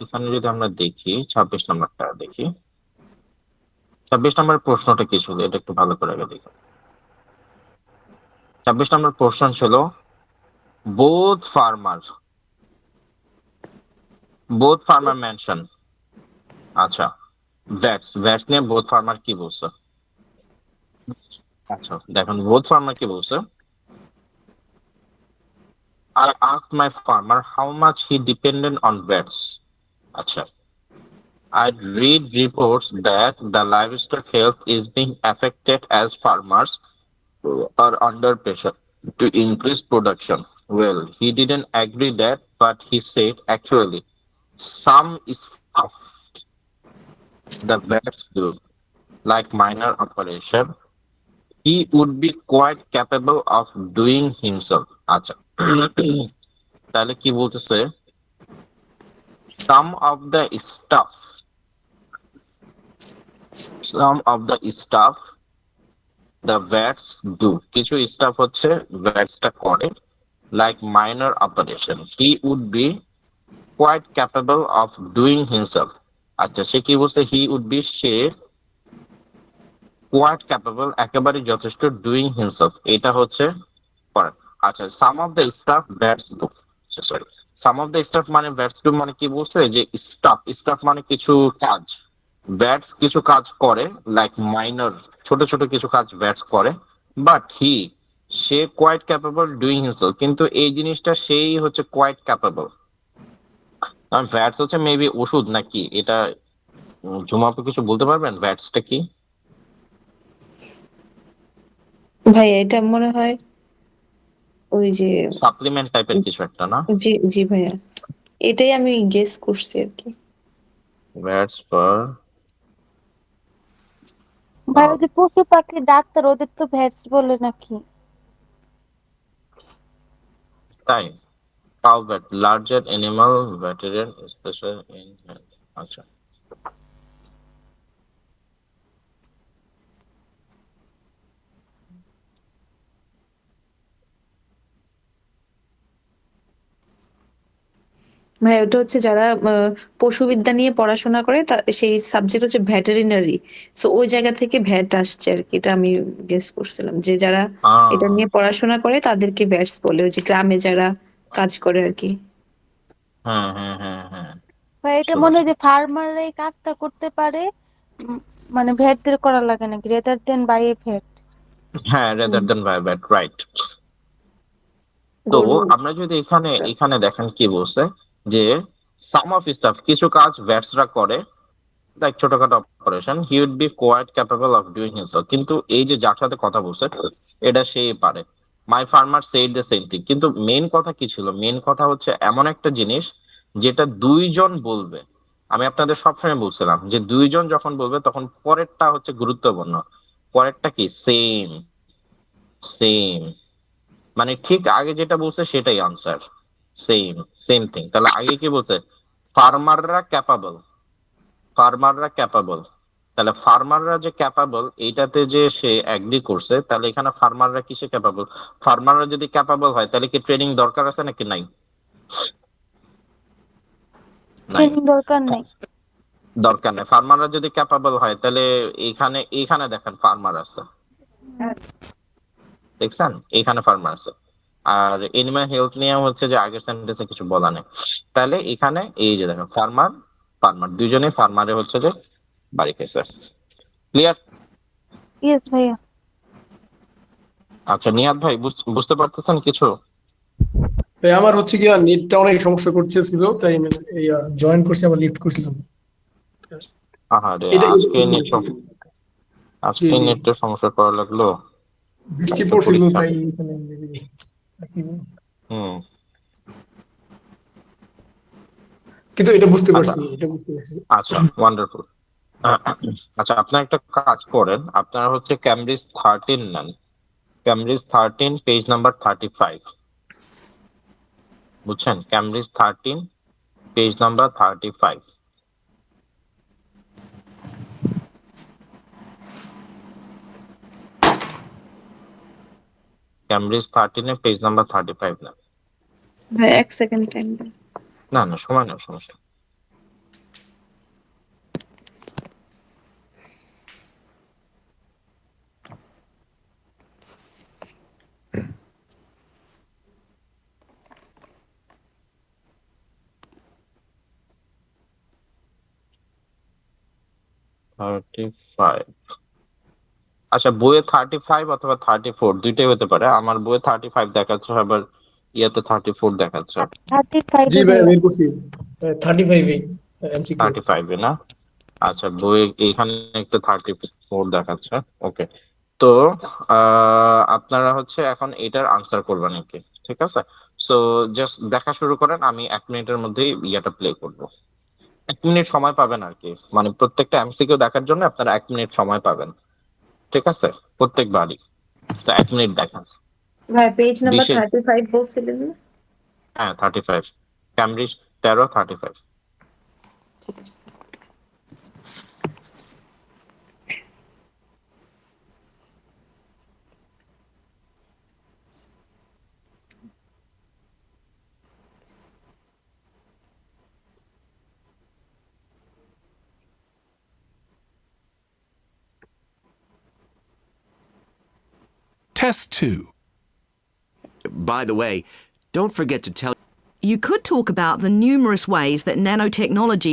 এখানে যদি আমরা দেখি 26 নাম্বারটা দেখি, 26 নাম্বার প্রশ্নটা কি ছিল এটা একটু ভালো করে আগে দেখি। 26 নাম্বার প্রশ্ন ছিল বোথ ফার্মার মেনশন। আচ্ছা, ভ্যাটস নিয়ে বোথ ফার্মার কি বলছে? আচ্ছা দেখুন বোথ ফার্মার কি বলছে, I asked my farmer how much he depended on vets. আচ্ছা, I read reports that the livestock health is being affected as farmers are under pressure to increase production. Well, he didn't agree that, but he said actually some stuff the vets do, like minor operation, he would be quite capable of doing himself. আচ্ছা তাহলে কি বলতেছে, some of the stuff the vets do, কিছু staff হচ্ছে ভ্যাটসটা করে, like minor operation he would be quite capable of doing himself. আচ্ছা সে কি বলছে, he would be, say quite capable একেবারে যথেষ্ট doing himself, এটা হচ্ছে করে। আচ্ছা some of the stuff vets do, sorry some of the stuff মানে ভ্যাটস ডু মানে কি বলছে যে স্টাফ মানে কিছু কাজ, ব্যাটস কিছু কাজ করে, লাইক মাইনর ছোট ছোট কিছু কাজ ব্যাটস করে, বাট সে কোয়াইট ক্যাপেবল ডুইং হিমসেলফ, কিন্তু এই জিনিসটা সেই হচ্ছে কোয়াইট ক্যাপেবল। ভ্যাটস হচ্ছে মেবি ওষুধ নাকি এটা, ঝুমা আপু কিছু বলতে পারবেন ভ্যাটসটা কি? ভাইয়া এটা মনে হয় ওই যে সাপ্লিমেন্ট টাইপের কিছু একটা না? জি জি ভাইয়া, এটাই আমি গেস করছি আর কি। ভ্যাটস পার ভাই ওই যে পশু পাখির ডাক্তার ওদের তো ভ্যাটস বলে নাকি? Time cow vet larger animal veterinarian special in health. আচ্ছা ভাই ওটা হচ্ছে যারা পশুবিদ্যা নিয়ে পড়াশোনা করে সেই সাবজেক্ট হচ্ছে ভেটেরিনারি। সো ওই জায়গা থেকে ভ্যাট আসছে আর কি, এটা আমি গেস করছিলাম যে যারা এটা আহ নিয়ে পড়াশোনা করে তাদেরকে ভ্যাটস বলে, ওই যে গ্রামে যারা কাজ করে আর কি। হ্যাঁ হ্যাঁ হ্যাঁ হ্যাঁ ভাই এটা বুঝতে মনে পারছি। হয় যে ফার্মাররা এই কাজটা করতে পারে, মানে ভ্যাটদের করা লাগে নাকি, rather than by a vet. হ্যাঁ হুম। Rather than by bat right. তো গরু। আমরা যদি এখানে এখানে দেখেন কি বলছে যে সাম অফ স্টাফ কিছু কাজ ভ্যাটসরা করে, লাইক ছোটখাটো operation, he would be quite capable of doing himself. কিন্তু এই যে যার সাথে কথা বলছে এটা সেই পারে। My farmer said the same thing. কিন্তু মেন কথা কি ছিল? মেন কথা হচ্ছে এমন একটা জিনিস যেটা দুইজন বলবে। আমি আপনাদের সবসময় বলছিলাম যে দুইজন যখন বলবে তখন পরেরটা হচ্ছে গুরুত্বপূর্ণ। পরেরটা কি? সেম সেম, মানে ঠিক আগে যেটা বলছে সেটাই আনসার। Same same thing. তাহলে আগে কি বলছে? ফার্মাররা ক্যাপাবল, ফার্মাররা ক্যাপাবল। তাহলে ফার্মাররা যে ক্যাপাবল এইটাতে যে সে এগ্রি করছে, তাহলে এখানে ফার্মাররা কিসে ক্যাপাবল? ফার্মাররা যদি ক্যাপাবল হয় তাহলে কি ট্রেনিং দরকার আছে নাকি নাই? নাই, ট্রেনিং দরকার নাই। দরকার নেই। ফার্মাররা যদি ক্যাপাবল হয় তাহলে এখানে এখানে দেখেন ফার্মার আছে, দেখছেন এখানে ফার্মার আছে। আর এনিম্যাল হেলথ নিয়ে হচ্ছে যে আগের সেন্টেন্সে কিছু বলা নেই। তাহলে এখানে এই যে দেখেন ফার্মার ফার্মার দুইজনেই ফার্মারে হচ্ছে যে বাড়ি খাইছে। ক্লিয়ার? ইয়েস ভাইয়া। আচ্ছা নিহাত ভাই বুঝতে পারতেছেন কিছু? ভাই আমার হচ্ছে কি নেটটা অনেক সমস্যা করতেছিল, তাই আমি জয়েন করছি, আবার লিফট করছিলাম। আহারে এটা এটা আজকে বুঝতে নেট, পারছি। জি আজকে জি, নেটের সমস্যা করা লাগলো। বৃষ্টি কালকে পড়ছিল পরীক্ষা। তাই এখানে হুম। কিন্তু এটা বুঝতে আচ্ছা পারছি, এটা বুঝতে পারছি। আচ্ছা ওয়ান্ডারফুল। আচ্ছা আপনার একটা কাজ করেন, আপনারা হচ্ছে ক্যামব্রিজ 13 নেন। Cambridge 13 page number 35। বুঝছেন? Cambridge 13 page number 35। Cambridge 13 page number 35 না? ভাই এক সেকেন্ড টাইম দেন। না না সময় না, সমস্যা। Thirty five. আচ্ছা বইয়ে 35 অথবা 34 দুইটাই হতে পারে। আমার বইয়ে 35 দেখাচ্ছে, আবার ইয়াতে 34 দেখাচ্ছে। 35 জি ভাই ভাইয়া। বের করছি, 35 এমসিকিউ। 35 এ না? আচ্ছা বই এখানে একটু 34 দেখাচ্ছে। ওকে। তো আপনারা হচ্ছে এখন এটার আনসার করবেন নাকি? ঠিক আছে। সো জাস্ট দেখা শুরু করেন, আমি 1 মিনিটের মধ্যেই ইয়েটা প্লে করব। 1 মিনিট সময় পাবেন আর কি, মানে প্রত্যেকটা এমসিকিউ দেখার জন্য আপনারা 1 মিনিট সময় পাবেন। ঠিক আছে, প্রত্যেকবারই। তো 1 মিনিট দেখান। ভাই পেজ নাম্বার বিশে 35 বলছিলেন না? হ্যাঁ 35, ক্যামব্রিজ 13 35। ঠিক আছে। Test 2. By the way, don't forget to tell You could talk about the numerous ways that nanotechnology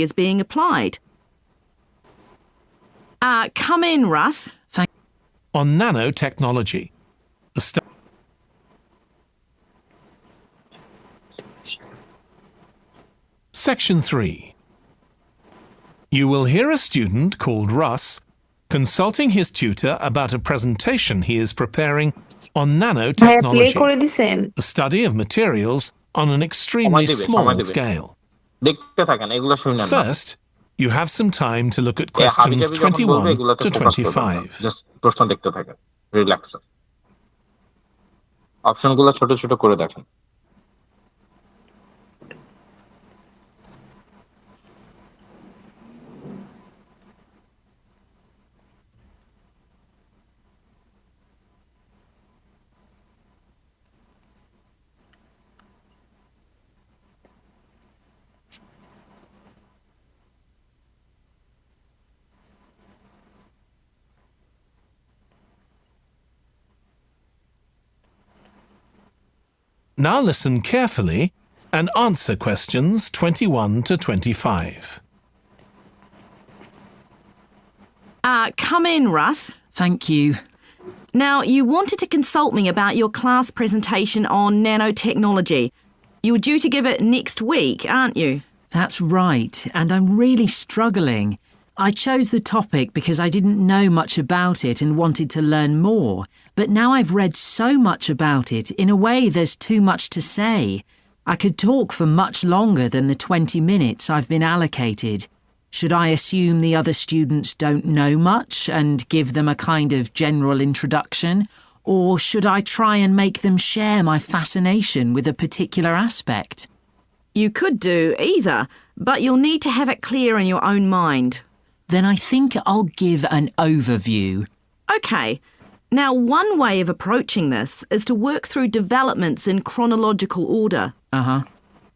is being applied. Come in, Russ. Thank On nanotechnology. The Section 3. You will hear a student called Russ consulting his tutor about a presentation he is preparing on ভাইয়া play nanotechnology, করে দিছেন? the study of materials on an extremely সময় small দিবে। scale. দেখতে থাকেন, এগুলো শুনেন না। First, you have some time to look at হাবি questions জাবি যখন বলবে 21 এগুলোতে to ফোকাস করবেন না, 25. জাস্ট প্রশ্ন দেখতে থাকেন, রিল্যাক্স। অপশনগুলো ছোট ছোট করে দেখেন। Now listen carefully and answer questions 21 to 25. Come in, Russ. Thank you. Now, you wanted to consult me about your class presentation on nanotechnology. You were due to give it next week, aren't you? That's right, and I'm really struggling. I chose the topic because I didn't know much about it and wanted to learn more, but now I've read so much about it, in a way there's too much to say. I could talk for much longer than the 20 minutes I've been allocated. Should I assume the other students don't know much and give them a kind of general introduction? Or should I try and make them share my fascination with a particular aspect? You could do either, but you'll need to have it clear in your own mind. Then I think I'll give an overview. OK. Now, one way of approaching this is to work through developments in chronological order. Uh-huh.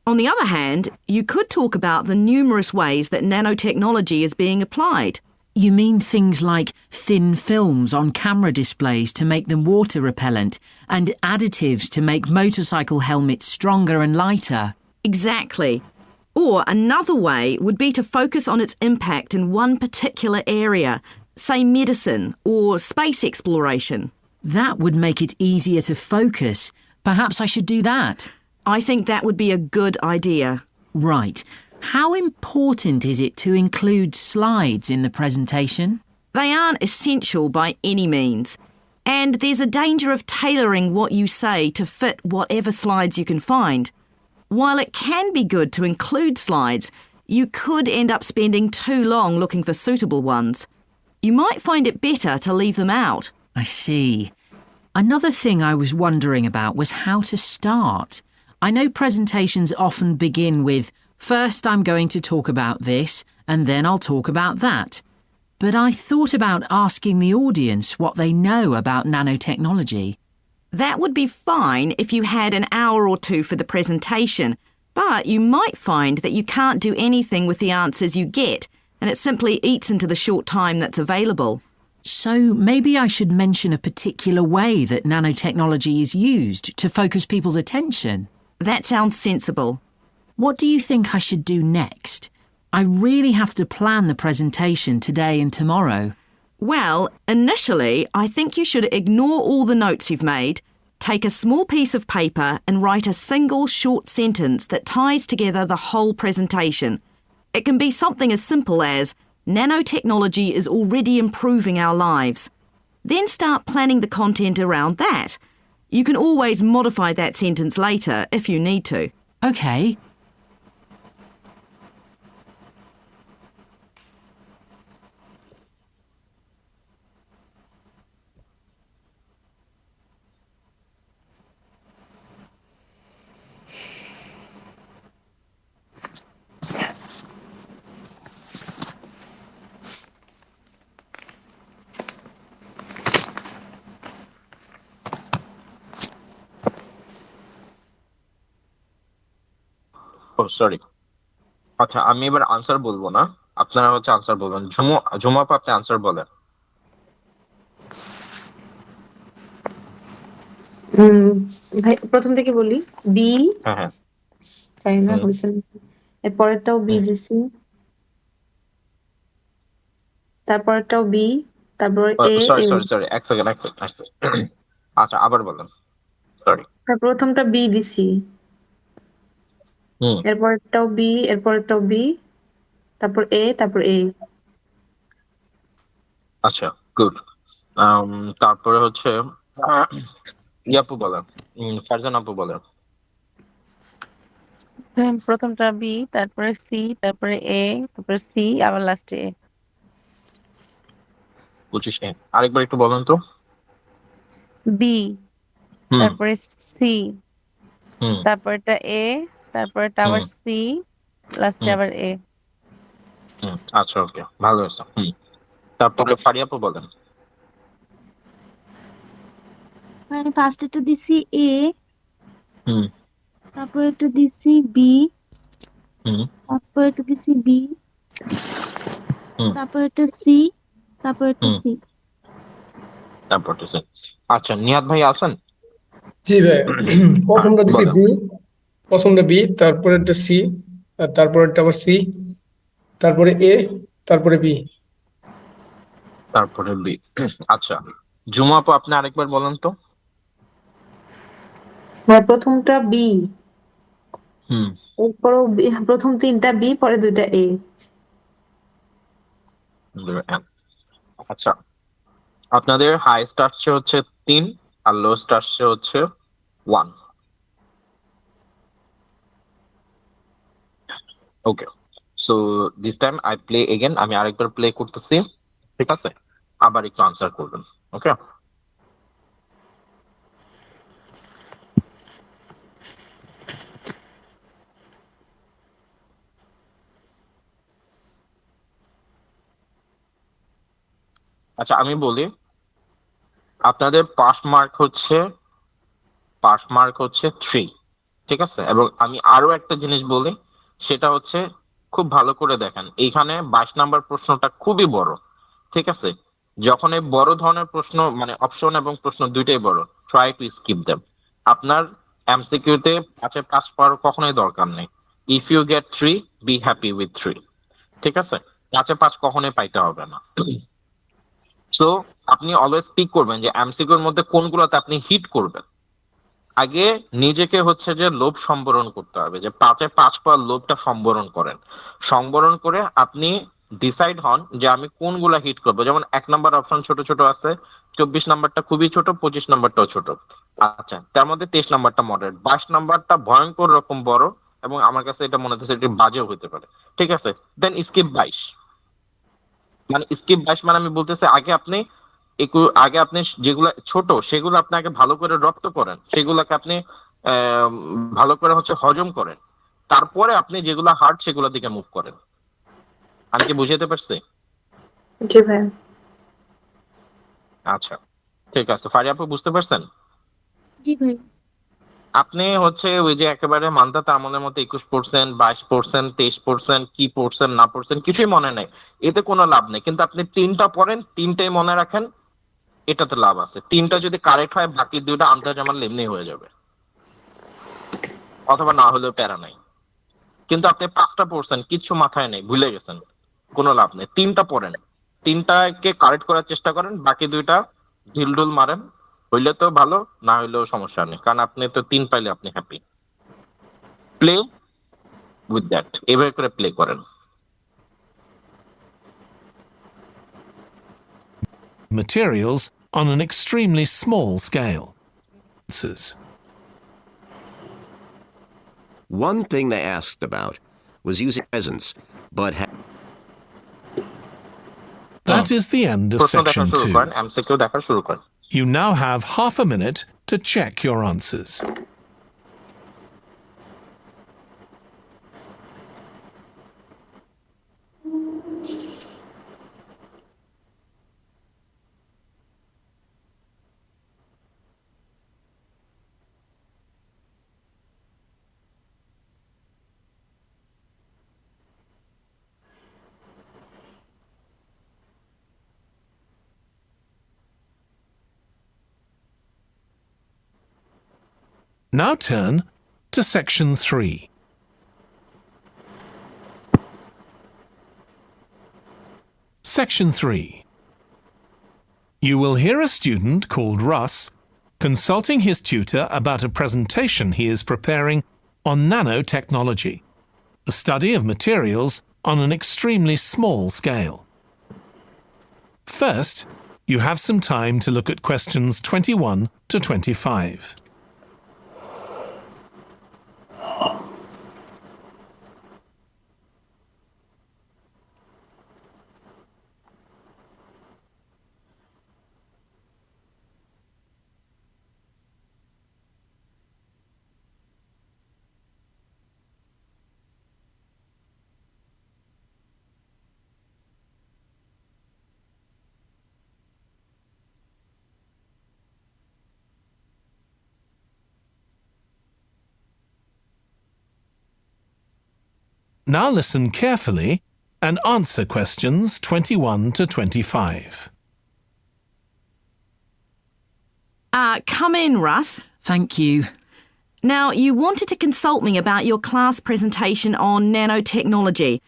On the other hand, you could talk about the numerous ways that nanotechnology is being applied. You mean things like thin films on camera displays to make them water repellent and additives to make motorcycle helmets stronger and lighter? Exactly. Or another way would be to focus on its impact in one particular area, say medicine or space exploration. That would make it easier to focus. Perhaps I should do that. I think that would be a good idea. Right. How important is it to include slides in the presentation? They aren't essential by any means. And there's a danger of tailoring what you say to fit whatever slides you can find. While it can be good to include slides, you could end up spending too long looking for suitable ones. You might find it better to leave them out. I see. Another thing I was wondering about was how to start. I know presentations often begin with, first I'm going to talk about this, and then I'll talk about that. But I thought about asking the audience what they know about nanotechnology. That would be fine if you had an hour or two for the presentation, but you might find that you can't do anything with the answers you get, and it simply eats into the short time that's available. So maybe I should mention a particular way that nanotechnology is used to focus people's attention. That sounds sensible. What do you think I should do next? I really have to plan the presentation today and tomorrow. Well, initially, I think you should ignore all the notes you've made, take a small piece of paper and write a single short sentence that ties together the whole presentation. It can be something as simple as, nanotechnology is already improving our lives. Then start planning the content around that. You can always modify that sentence later if you need to. OK. Sorry, আচ্ছা আমি এবার answer বলবো না, আপনারা হচ্ছে answer বলবেন। ঝুমা আপা, আপনি আনসার বলেন। ভাই প্রথম থেকে বলি, বি। হ্যাঁ হ্যাঁ, তাই না, হয়েছে। এরপরেরটাও বি দিছি, তারপরেরটাও বি, তারপর এ। সরি সরি সরি, এক সেকেন্ড। আচ্ছা আবার বলেন, সরি। প্রথমটা বি দিছি, হুম এরপরটাও বি, এরপরটাও বি, তারপর এ, তারপর এ। আচ্ছা, গুড। তারপরে হচ্ছে ইয়াপু বলেন, ফারজান আপু বলেন। প্রথমটা বি, তারপরে সি, তারপরে এ, তারপরে সি, আবার লাস্টে এ। 25 আরেকবার একটু বলেন তো। বি, হুম তারপরে সি, হুম তারপরটা এ, তারপরটা হুম আবার সি, লাস্টে হুম আবার এ। আচ্ছা, ওকে, ভালো হয়েছে। তারপরে ফারিয়াপু বলেন। মানে ফার্স্ট একটা দিছি এ, হুম তারপর একটা দিছি বি, হুম তারপর একটা দিছি বি, হুম তারপর একটা সি, তারপর একটা হুম সি। তারপর তো same। আচ্ছা, নিয়াদ ভাই আছেন? জি ভাই, হ্যাঁ, প্রথমটা দিছি বলেন। বি, প্রথমটা বি, তারপরে একটা সি, আর তারপরে একটা আবার সি, তারপরে এ, তারপরে বি। তারপরে বি। আচ্ছা, জুমা আপু আপনি আরেকবার বলেন তো। ভাই প্রথমটা বি, হুম এরপরও প্রথম তিনটা বি, পরে দুইটা এ। আচ্ছা, আপনাদের হাইস্ট আসছে হচ্ছে 3, আর লোয়েস্ট আসছে হচ্ছে 1। Okay, so this time I play again, আমি আরেকবার প্লে করতেছি, ঠিক আছে? আবার একটু আনসার করবেন, ওকে? আচ্ছা, আমি বলি, আপনাদের পাস মার্ক হচ্ছে 3, ঠিক আছে? এবং আমি আরো একটা জিনিস বলি, সেটা হচ্ছে খুব ভালো করে দেখেন, এইখানে 22 নাম্বার প্রশ্নটা খুবই বড়, ঠিক আছে? যখন এই বড় ধরনের প্রশ্ন, মানে অপশন এবং প্রশ্ন দুইটাই বড়, ট্রাই টু স্কিপ দেম। আপনার এমসিকিউতে 5-এ 5 পাওয়ার কখনোই দরকার নেই। If you get 3, be happy with 3, ঠিক আছে? 5-এ 5 কখনোই পাইতে হবে না। সো আপনি অলওয়েজ পিক করবেন যে এমসিকিউর মধ্যে কোনগুলোতে আপনি হিট করবেন। আগে নিজেকে হচ্ছে যে লোভ সম্বরণ করতে হবে, যে 5-এ 5 পাওয়ার লোভটা সম্বরণ করেন। সম্বরণ করে আপনি ডিসাইড হন যে আমি কোনগুলা হিট করবো। যেমন 1 নাম্বার অপশন ছোট ছোট আছে, 24 নাম্বারটা খুবই ছোট, 25 নাম্বারটাও ছোট। আচ্ছা, তার মধ্যে 23 নাম্বারটা মডারেট, 22 নাম্বারটা ভয়ঙ্কর রকম বড়, এবং আমার কাছে এটা মনে হচ্ছে এটি বাজেও হতে পারে, ঠিক আছে? দেন স্কিপ 22। মানে স্কিপ 22 মানে আমি বলতেছি, আগে আপনি যেগুলো ছোট সেগুলো আপনি আগে ভালো করে রপ্ত করেন, সেগুলোকে আপনি আহ, ভালো করে হচ্ছে হজম করেন, তারপরে আপনি যেগুলো হার্ড সেগুলোর দিকে মুভ করেন। আমি কি বুঝাতে পারছি? জি ভাই। আচ্ছা, ঠিক আছে, ফারি আপু বুঝতে পারছেন? জি ভাই। আপনি হচ্ছে ওই যে একেবারে মানতা তামলের মতো 21 পড়ছেন, 22 পড়ছেন, 23 পড়ছেন, কি পড়ছেন না পড়ছেন কিছুই মনে নেই, এতে কোনো লাভ নেই। কিন্তু আপনি 3টা পড়েন, 3টাই মনে রাখেন, এটাতে লাভ আছে। 3টা যদি কারেক্ট হয়, বাকি 2টা আন্তাজামাল এমনি হয়ে যাবে, অথবা না হলেও প্যারা নাই। কিন্তু আপনি 5টা পড়ছেন, কিচ্ছু মাথায় নেই, ভুলে গেছেন, কোনো লাভ নেই। 3টা পড়েন, 3টাকে কারেক্ট করার চেষ্টা করেন, বাকি 2টা ঢিলঢুল মারেন, হইলে তো ভালো, না হইলেও সমস্যা নেই, কারণ আপনি তো 3 পাইলে আপনি হ্যাপি। প্লে উইথ দ্যাট, এভাবে করে প্লে করেন। Materials on an extremely small scale. Answers. One thing they asked about was using presents, but That is the end of প্রশ্ন দেখা section শুরু 2. করেন, এমসিকিউ দেখা শুরু করেন। You now have half a minute to check your answers. Now turn to section 3. Section 3. You will hear a student called Russ consulting his tutor about a presentation he is preparing on nanotechnology, the study of materials on an extremely small scale. First, you have some time to look at questions 21 to 25. Now listen carefully and answer questions 21 to 25. Come in, Russ. Thank you. Now, you wanted to consult me about your class presentation on nanotechnology.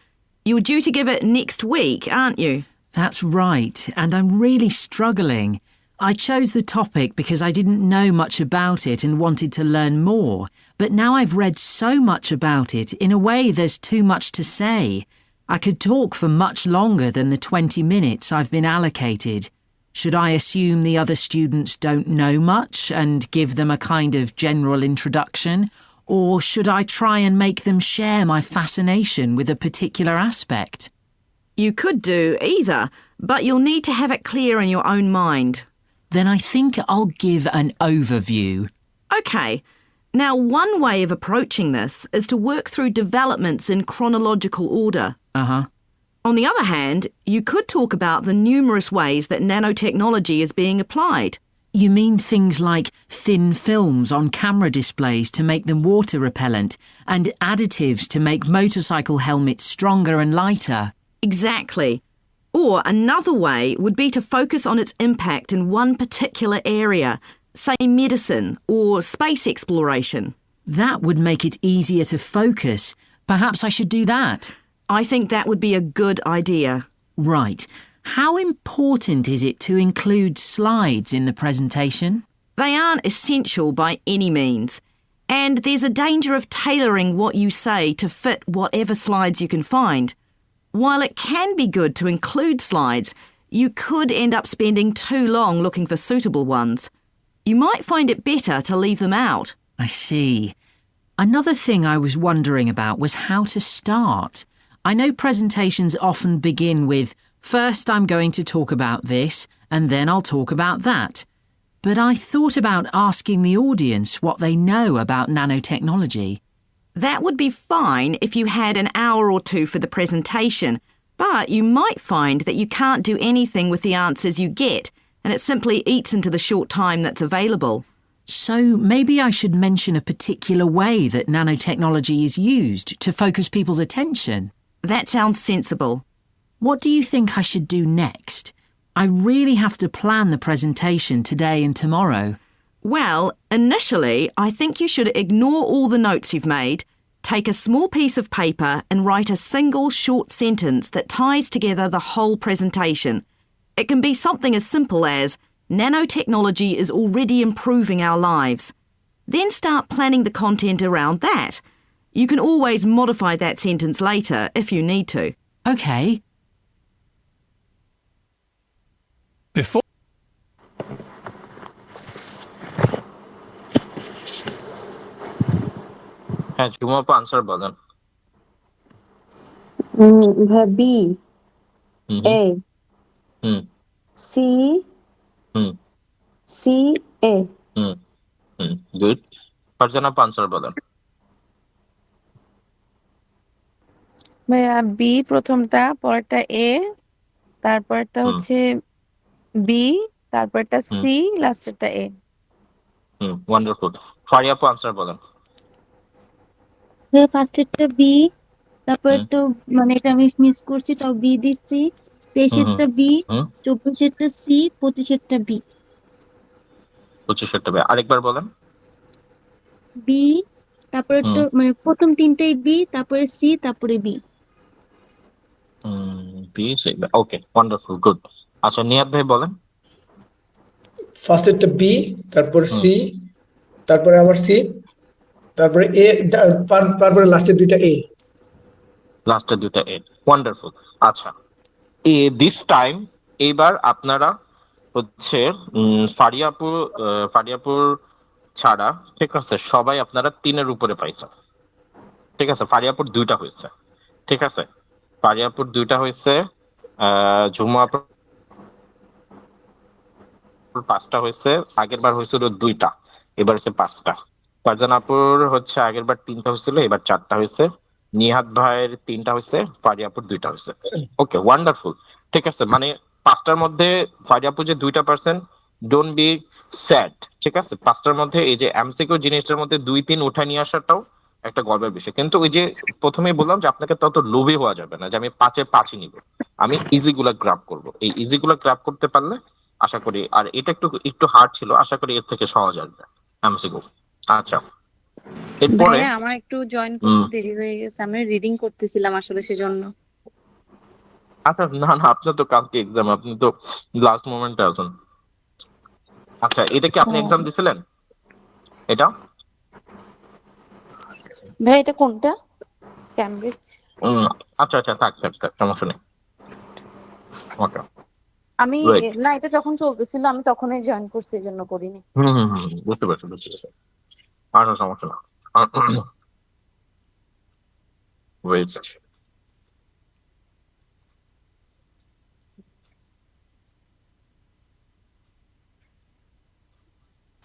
You were due to give it next week, aren't you? That's right, and I'm really struggling. I chose the topic because I didn't know much about it and wanted to learn more, but now I've read so much about it, in a way there's too much to say. I could talk for much longer than the 20 minutes I've been allocated. Should I assume the other students don't know much and give them a kind of general introduction? Or should I try and make them share my fascination with a particular aspect? You could do either, but you'll need to have it clear in your own mind. Then I think I'll give an overview. OK. Now, one way of approaching this is to work through developments in chronological order. Uh-huh. On the other hand, you could talk about the numerous ways that nanotechnology is being applied. You mean things like thin films on camera displays to make them water repellent and additives to make motorcycle helmets stronger and lighter? Exactly. Or another way would be to focus on its impact in one particular area, say medicine or space exploration. That would make it easier to focus. Perhaps I should do that. I think that would be a good idea. Right. How important is it to include slides in the presentation? They aren't essential by any means. And there's a danger of tailoring what you say to fit whatever slides you can find. While it can be good to include slides, you could end up spending too long looking for suitable ones. You might find it better to leave them out. I see. Another thing I was wondering about was how to start. I know presentations often begin with, first I'm going to talk about this, and then I'll talk about that. But I thought about asking the audience what they know about nanotechnology. That would be fine if you had an hour or two for the presentation, but you might find that you can't do anything with the answers you get, and it simply eats into the short time that's available. So maybe I should mention a particular way that nanotechnology is used to focus people's attention. That sounds sensible. What do you think I should do next? I really have to plan the presentation today and tomorrow. Well, initially, I think you should ignore all the notes you've made, take a small piece of paper and write a single short sentence that ties together the whole presentation. It can be something as simple as, nanotechnology is already improving our lives. Then start planning the content around that. You can always modify that sentence later if you need to. OK. Before হ্যাঁ ঝুমাপা answer বলেন। B এ হুম C হুম C এ হুম হুম good. Farzana আপা answer বলেন। ভাইয়া B প্রথমটা, পরেরটা এ, তারপরটা হচ্ছে B, তারপরটা সি, লাস্টেরটা এ। ওয়ান্ডারফুল। ফারিয়া আপা আনসার বলেন। ফার্স্টেরটা বি, তারপর তো মানে এটা আমি মিস করছি, তাও বি দিচ্ছি। 23-এরটা বি, 24-এরটা সি, 25-এরটা বি। 25-এরটা বি আরেকবার বলেন। বি, তারপরে তো মানে প্রথম তিনটেই বি, তারপরে সি, তারপরে বি। বি সি ওকে ওয়ান্ডারফুল গুড। আচ্ছা নিয়াত ভাই বলেন। ফার্স্টেরটা বি, তারপর সি, তারপরে আবার সি, তারপরে তারপরে লাস্টের দুইটা এ। লাস্টের দুইটা এ, ওয়ান্ডারফুল। আচ্ছা, দিস টাইম এইবার আপনারা হচ্ছে ফারিয়াপুর ছাড়া, ঠিক আছে, সবাই আপনারা 3-এর উপরে পাইছেন। ঠিক আছে, ফারিয়াপুর 2টা হয়েছে। ঠিক আছে, ফারিয়াপুর 2টা হয়েছে, ঝুমা 5টা হয়েছে, আগের বার হয়েছিল 2টা, এবার হচ্ছে 5টা। ফারজানাপুর হচ্ছে আগের বার 3টা হয়েছিল, এবার 4টা হয়েছে। নিহাত ভাইয়ের 3টা হয়েছে, ফারিয়াপুর 2টা হয়েছে। ওকে, ওয়ান্ডারফুল। ঠিক আছে, মানে 5টার মধ্যে ফারিয়াপুর যে 2টা%, ডোন্ট বি স্যাড। ঠিক আছে, 5টার মধ্যে এই যে এমসিকিউ জিনিসটার মধ্যে 2-3 উঠায় নিয়ে আসাটাও একটা গর্বের বিষয়। কিন্তু ওই যে প্রথমেই বললাম যে আপনাকে তত লোভী হওয়া যাবে না যে আমি 5-এ 5ই নিব, আমি ইজি গুলা গ্রাব করব। এই ইজি গুলা গ্রাব করতে পারলে আশা করি, আর এটা একটু একটু হার্ড ছিল, আশা করি এর থেকে সহজ আসবে এমসিকিউ। আচ্ছা, এরপরে ভাইয়া আমার একটু জয়েন করতে দেরি হয়ে গেছে, আমি রিডিং করতেছিলাম আসলে সেজন্য। আচ্ছা, না না, আপনার তো কালকে এক্সাম, আপনি তো লাস্ট মোমেন্টে আছেন। আচ্ছা, এটা কি আপনি এক্সাম দিছিলেন এটা? ভাই এটা কোনটা? ক্যামব্রিজ? আচ্ছা আচ্ছা, থাক থাক থাক, সমস্যা নেই। ওকে, আমি ওয়েট। না, এটা যখন চলতেছিল আমি তখনই জয়েন করছি, এই জন্য করিনি। বুঝতে পারছি বুঝতে পারছি। আচ্ছা, সমস্যা না। ওয়েট।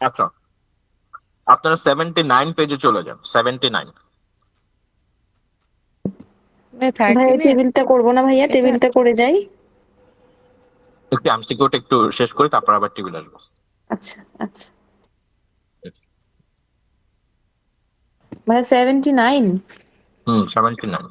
আচ্ছা, আপনারা 79 পেজে চলে যান। 79। ভাইয়া টেবিলটা করবো না ভাইয়া, টেবিলটা করে যাই। একটু এমসিকিউটা একটু শেষ করি, তারপর আবার টেবিল আসবো। আচ্ছা আচ্ছা ভাইয়া 79। 79।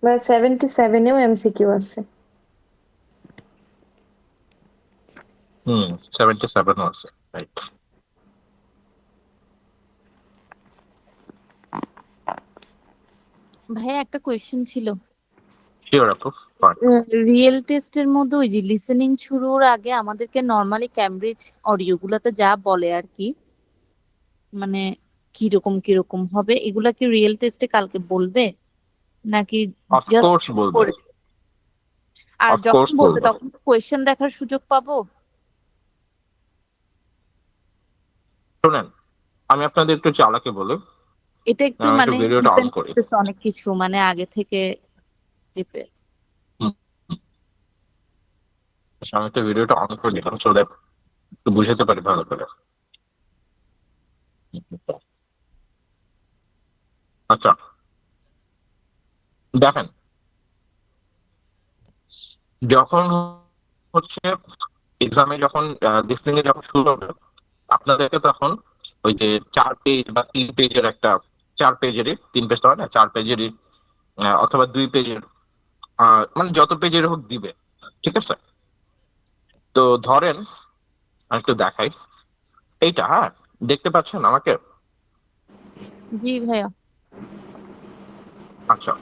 ভাইয়া 77-এও এমসিকিউ আছে। 77 আছে, রাইট। ভাইয়া একটা কোয়েশ্চেন ছিল। শিওর আপু। রিয়েল টেস্টের মধ্যে ওই যে লিসেনিং শুরুর আগে আমাদেরকে নরমালি ক্যামব্রিজ অডিও গুলাতে যা বলে আর কি, মানে কিরকম কিরকম হবে, এগুলা কি রিয়েল টেস্টে কালকে বলবে নাকি জাস্ট অফকোর্স বলবে, করে? আর যখন অফকোর্স বলবে বলবে। তখন কোয়েশ্চেন দেখার সুযোগ পাবো? শুনেন, আমি আপনাদের একটু চালাকে বলি, এটা একটু আমি একটু মানে ভিডিওটা অন ডিপেন্ড করি। করতেছে অনেক কিছু, মানে আগে থেকে প্রিপেয়ার। আমি একটু ভিডিওটা অন করে দিলাম, সো দ্যাট একটু বুঝাতে পারি ভালো করে। আচ্ছা, দেখেন, যখন হচ্ছে এক্সামে যখন লিসনিং এ যখন শুরু হবে, আপনাদেরকে তখন ওই যে 4 পেজ বা 3 পেজের একটা, 4 পেজেরই, 3 পেজ তো হয় না, 4 পেজেরই অথবা 2 পেজের, মানে যত পেজের হোক দিবে। ঠিক আছে, তো ধরেন আমি একটু দেখাই এইটা, হ্যাঁ, দেখতে পাচ্ছেন আমাকে? জি ভাইয়া। আচ্ছা,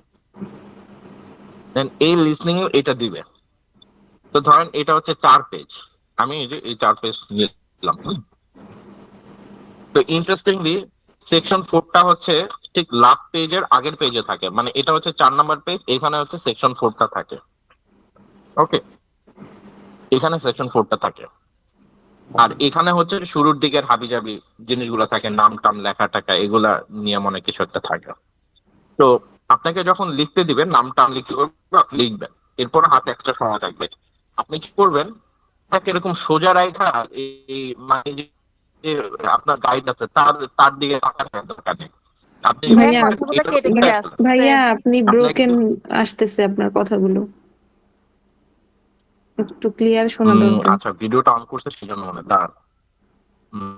দেন এই লিসনিং এটা দিবে। তো ধরেন এটা হচ্ছে 4 পেজ, আমি এই যে এই 4 পেজ নিলাম। তো ইন্টারেস্টিংলি সেকশন 4টা হচ্ছে ঠিক লাস্ট পেজের আগের পেজে থাকে, মানে এটা হচ্ছে 4 নাম্বার পেজ, এখানে হচ্ছে সেকশন 4টা থাকে। ওকে, এখানে সেকশন 4টা থাকে, আর এখানে হচ্ছে শুরুর দিকের হাবিজাবি জিনিসগুলো থাকে, নাম টাম লেখা টাকা এগুলা নিয়ে মনে কিছু একটা থাকে। তো আপনাকে যখন লিখতে দিবেন, নাম টাম লিখবেন, এরপর হাতে এক্সট্রা সময় থাকবে। আপনি কি করবেন, তাকে এরকম সোজা রাখা, এই মানে যে আপনার গাইড আছে তার তার দিকে তাকানোর দরকার নেই। আপনি ভাইয়া ভাইয়া কথাগুলো এটার কেটে উপরে কেটে আসতেছে। ভাইয়া আপনি আপনি ব্রোকেন একটু আসতেছে আপনার কথাগুলো, একটু ক্লিয়ার শোনা দরকার। আচ্ছা, ভিডিওটা অন করছে সেজন্য মনে হয়। দাঁড়ান। উম,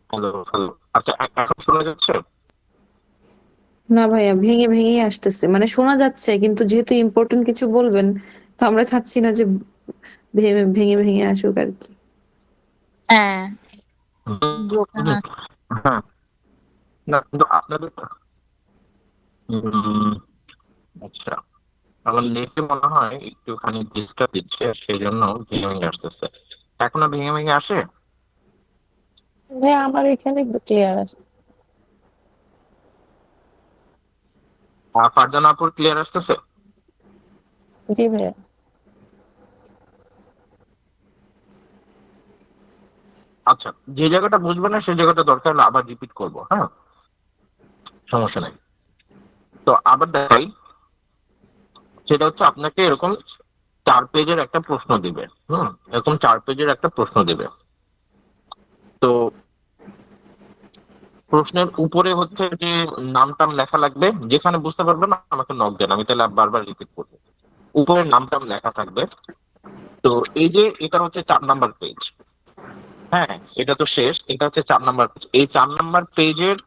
হ্যালো হ্যালো, আচ্ছা এখন শোনা যাচ্ছে? না ভাইয়া, ভেঙে ভেঙে আসতেছে, মানে শোনা যাচ্ছে কিন্তু যেহেতু ইম্পর্টেন্ট কিছু বলবেন, তো আমরা চাচ্ছি না যে ভেঙে ভেঙে আসুক আর কি। হ্যাঁ, broken হুম, আছে। হ্যাঁ, না কিন্তু আপনাদের আচ্ছা, আমার নেটে মনে হয় একটুখানি ডিস্টার্ব দিচ্ছে, সেই জন্য ভেঙে ভেঙে আসতেছে। এখনো ভেঙে ভেঙে আসে? ভাই আমার এখানে ক্লিয়ার আছে। ফারজানা আপুর ক্লিয়ার আসতেছে? জি ভাইয়া। আচ্ছা, যে জায়গাটা বুঝবে না সেই জায়গাটা দরকার হলে আবার রিপিট করবো, হ্যাঁ, সমস্যা নেই। তো আবার দেখাই, সেটা হচ্ছে আপনাকে এরকম 4 পেজের একটা প্রশ্ন দিবে। এরকম 4 পেজের একটা প্রশ্ন দিবে। তো প্রশ্নের উপরে হচ্ছে যে নাম টাম লেখা লাগবে, যেখানে বুঝতে পারবেন না আমাকে নক দেন, আমি তাহলে বারবার রিপিট করবো। উপরে নাম টাম লেখা থাকবে। তো এই যে এটা হচ্ছে 4 নাম্বার পেজ, হ্যাঁ, এটা তো শেষ, এটা হচ্ছে 4 নাম্বার পেজ। এই 4 নাম্বার পেজের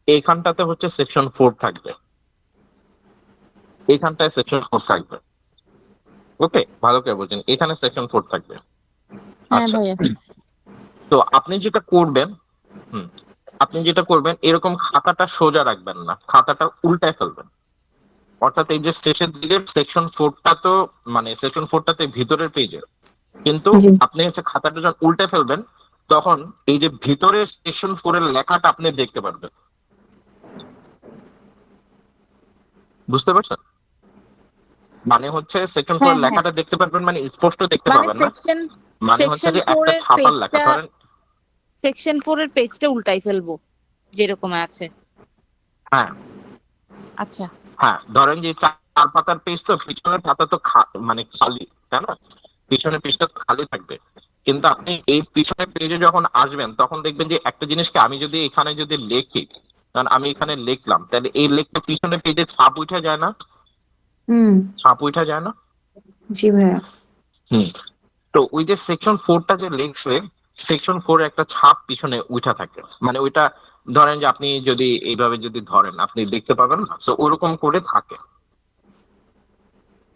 এইখানটাতে হচ্ছে সেকশন 4 থাকবে, এইখানটায় সেকশন 4 থাকবে। ওকে, ভালো করে বলছেন, এখানে সেকশন 4 থাকবে। হ্যাঁ আচ্ছা, ভাইয়া। তো আপনি যেটা করবেন, হুম, আপনি যেটা করবেন, এরকম খাতাটা সোজা রাখবেন না, খাতাটা উল্টায় ফেলবেন। অর্থাৎ এই যে শেষের দিকে সেকশন 4টা, তো মানে সেকশন 4টাতে ভিতরের পেজে, কিন্তু জি। আপনি হচ্ছে খাতাটা যখন উল্টে ফেলবেন, তখন এই যে ভিতরের সেকশন 4 এর লেখাটা আপনি দেখতে পারবেন। বুঝতে পারছেন? মানে হচ্ছে সেকশন 4 হ্যাঁ এর হ্যাঁ, লেখাটা দেখতে পারবেন, মানে স্পষ্ট দেখতে মানে পাবেন না। সেকশন মানে হচ্ছে সেকশন যে ফোর একটা এর ছাপার লেখা, পেজটা ধরেন, সেকশন 4 এর পেজটা উল্টাই ফেলবো যেরকম আছে। হ্যাঁ আচ্ছা। হ্যাঁ, ধরেন যে 4 পাতার পেজ, তো পিছনের পাতা তো মানে খালি, তাই না? পিছনের পেজটা তো খালি থাকবে। কিন্তু আপনি এই পিছনের পেজে যখন আসবেন, তখন দেখবেন যে একটা জিনিসকে আমি যদি এখানে যদি লিখি, কারণ আমি এখানে লিখলাম, তাহলে এই লেখটা পিছনের পেজে ছাপ উঠে যায় না? হুম। ছাপ উঠে যায় না? জি ভাইয়া। হুম। তো ওই যে সেকশন 4টা যে লিখছে, সেকশন 4 একটা ছাপ পিছনে উঠা থাকে, মানে ওইটা ধরেন যে আপনি যদি এইভাবে যদি ধরেন, আপনি দেখতে পাবেন না, তো ওরকম করে থাকে।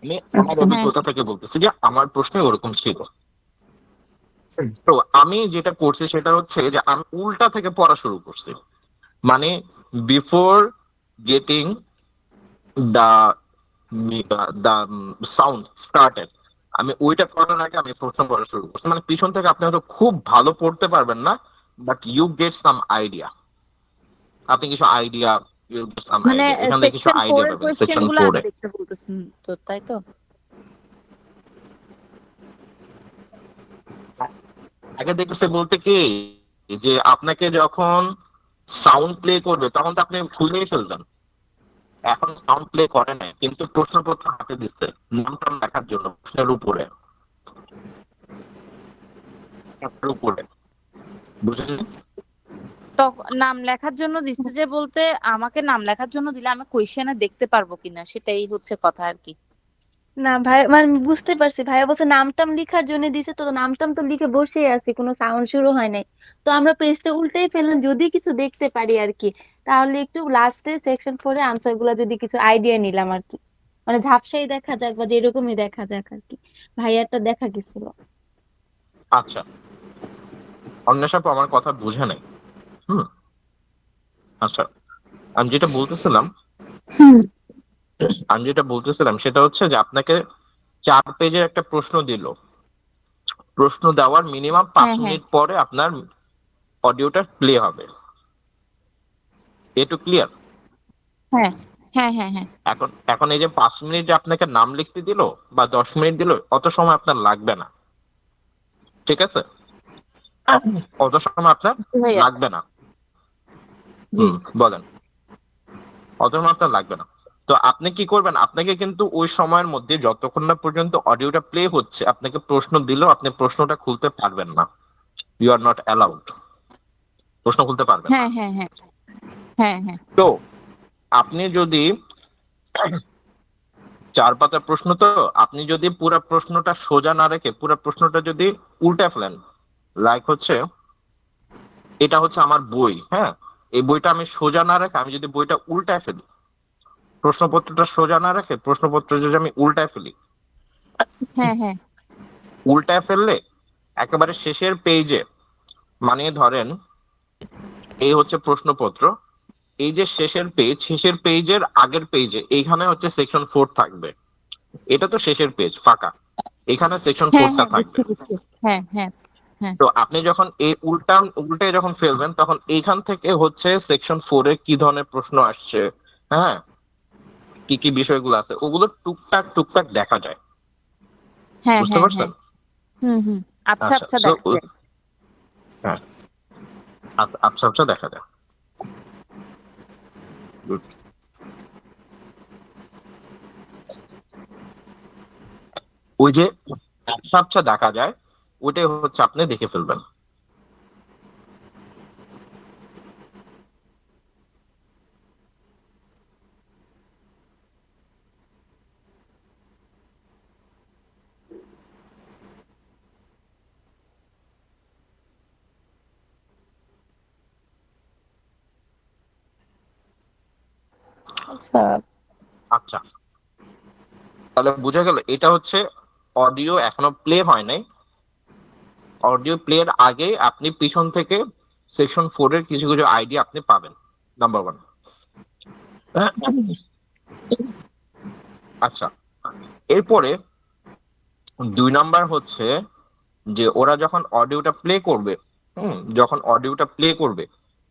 আমি আমার আচ্ছা। হ্যাঁ অভিজ্ঞতা থেকে বলতেছি যে আমার প্রশ্নে ওরকম ছিল। তো আমি যেটা করছি সেটা হচ্ছে যে আমি উল্টা থেকে পড়া শুরু করছি, মানে বিফোর গেটিং দা দা সাউন্ড স্টার্টেড, আমি ওইটা করার আগে আমি প্রশ্ন পড়া শুরু করছি। মানে পিছন থেকে আপনি হয়তো খুব ভালো পড়তে পারবেন না, but you get some idea, আপনি কিছু আইডিয়া, ইউ গেট সাম মানে আইডিয়া, এখান থেকে কিছু সেকশন 4 আইডিয়া এর পাবেন কোশ্চেন সেকশন গুলো 4 আগে এ। দেখতে বলতেছেন তো, তাই তো? আগে দেখতেছে বলতে কি, যে আপনাকে যখন সাউন্ড প্লে করবে তখন তো আপনি খুলেই ফেলবেন। এখন সাউন্ড প্লে করে না, কিন্তু প্রশ্নপত্র হাতে দিচ্ছে নামটা লেখার জন্য, প্রশ্নের উপরে, প্রশ্নের উপরে, বুঝলেন? তখন নাম লেখার জন্য দিচ্ছে যে, বলতে আমাকে নাম লেখার জন্য দিলে আমি কোয়েশ্চেনে দেখতে পারবো কিনা সেটাই হচ্ছে কথা আর কি। না ভাই, মানে বুঝতে পারছি, ভাইয়া বলছে নামটাম লিখার জন্য দিছে, তো নামটাম তো লিখে বসেই আছি, কোনো সাউন্ড শুরু হয় নাই। তো আমরা পেজটা উল্টেই ফেললাম যদি কিছু দেখতে পারি আর কি। তাহলে একটু লাস্টে সেকশন 4 আনসার গুলা যদি কিছু আইডিয়া নিলাম আর কি, মানে ঝাপসাই দেখা যাক বা যেরকমই দেখা যাক আর কি। ভাইয়ারটা দেখা গেছিল। আচ্ছা, অন্বেষা আপু আমার কথা বুঝে নাই। হুম। আচ্ছা, আমি যেটা বলতেছিলাম, সেটা হচ্ছে যে আপনাকে 4 পেজের একটা প্রশ্ন দিল, প্রশ্ন দেওয়ার মিনিমাম 5 হ্যাঁ হ্যাঁ মিনিট পরে আপনার অডিওটা প্লে হবে। এটু ক্লিয়ার? হ্যাঁ হ্যাঁ হ্যাঁ হ্যাঁ। এখন এখন এই যে 5 মিনিট যে আপনাকে নাম লিখতে দিল বা 10 মিনিট দিল, অত সময় আপনার লাগবে না, ঠিক আছে? অত সময় আপনার জি ভাইয়া। লাগবে না। জি। বলেন, অত সময় আপনার লাগবে না। তো আপনি কি করবেন, আপনাকে কিন্তু ওই সময়ের মধ্যে যতক্ষণ না পর্যন্ত অডিওটা প্লে হচ্ছে, আপনাকে প্রশ্ন দিলেও আপনি প্রশ্নটা খুলতে পারবেন না, ইউ আর নট অ্যালাউড, প্রশ্ন খুলতে পারবেন না। হ্যাঁ হ্যাঁ হ্যাঁ হ্যাঁ হ্যাঁ। তো আপনি যদি 4 পাতার প্রশ্ন, তো আপনি যদি পুরো প্রশ্নটা সোজা না রেখে পুরো প্রশ্নটা যদি উল্টা ফেলেন, লাইক হচ্ছে এটা হচ্ছে আমার বই, হ্যাঁ, এই বইটা আমি সোজা না রেখে আমি যদি বইটা উল্টায় ফেলি, প্রশ্নপত্রটা সোজা না রেখে প্রশ্নপত্র যদি আমি উল্টায় ফেলি, হ্যাঁ হ্যাঁ উল্টায় ফেললে একেবারে শেষের পেজে, মানে ধরেন এই হচ্ছে প্রশ্নপত্র, এই যে শেষের পেজের আগের পেজে এইখানে হচ্ছে সেকশন 4 থাকবে। এটা তো শেষের পেজ ফাঁকা, এখানে সেকশন হ্যাঁ 4টা হ্যাঁ থাকবে। বুঝছি বুঝছি। হ্যাঁ হ্যাঁ হ্যাঁ তো আপনি যখন এই উল্টে যখন ফেলবেন তখন এইখান থেকে হচ্ছে সেকশন 4 এর কি ধরনের প্রশ্ন আসছে, হ্যাঁ, কি কি বিষয়গুলো আছে ওগুলো টুকটাক টুকটাক দেখা যায়। হ্যাঁ বুঝতে হ্যাঁ পারছেন? হ্যাঁ হুম আচ্ছা আচ্ছা, আচ্ছা so, দেখা যায়। হ্যাঁ, আচ্ছা আচ্ছা দেখা যায়। Good. ওই যে আচ্ছা আচ্ছা দেখা যায়, ওইটাই হচ্ছে আপনি দেখে ফেলবেন। আচ্ছা আচ্ছা, তাহলে বোঝা গেল এটা হচ্ছে অডিও এখনো প্লে হয় নাই। অডিও প্লের আগে আপনি পিছন থেকে সেকশন 4 এর কিছু কিছু আইডিয়া আপনি পাবেন, নাম্বার 1। আচ্ছা, এরপরে 2 নাম্বার হচ্ছে যে ওরা যখন অডিওটা প্লে করবে, যখন অডিওটা প্লে করবে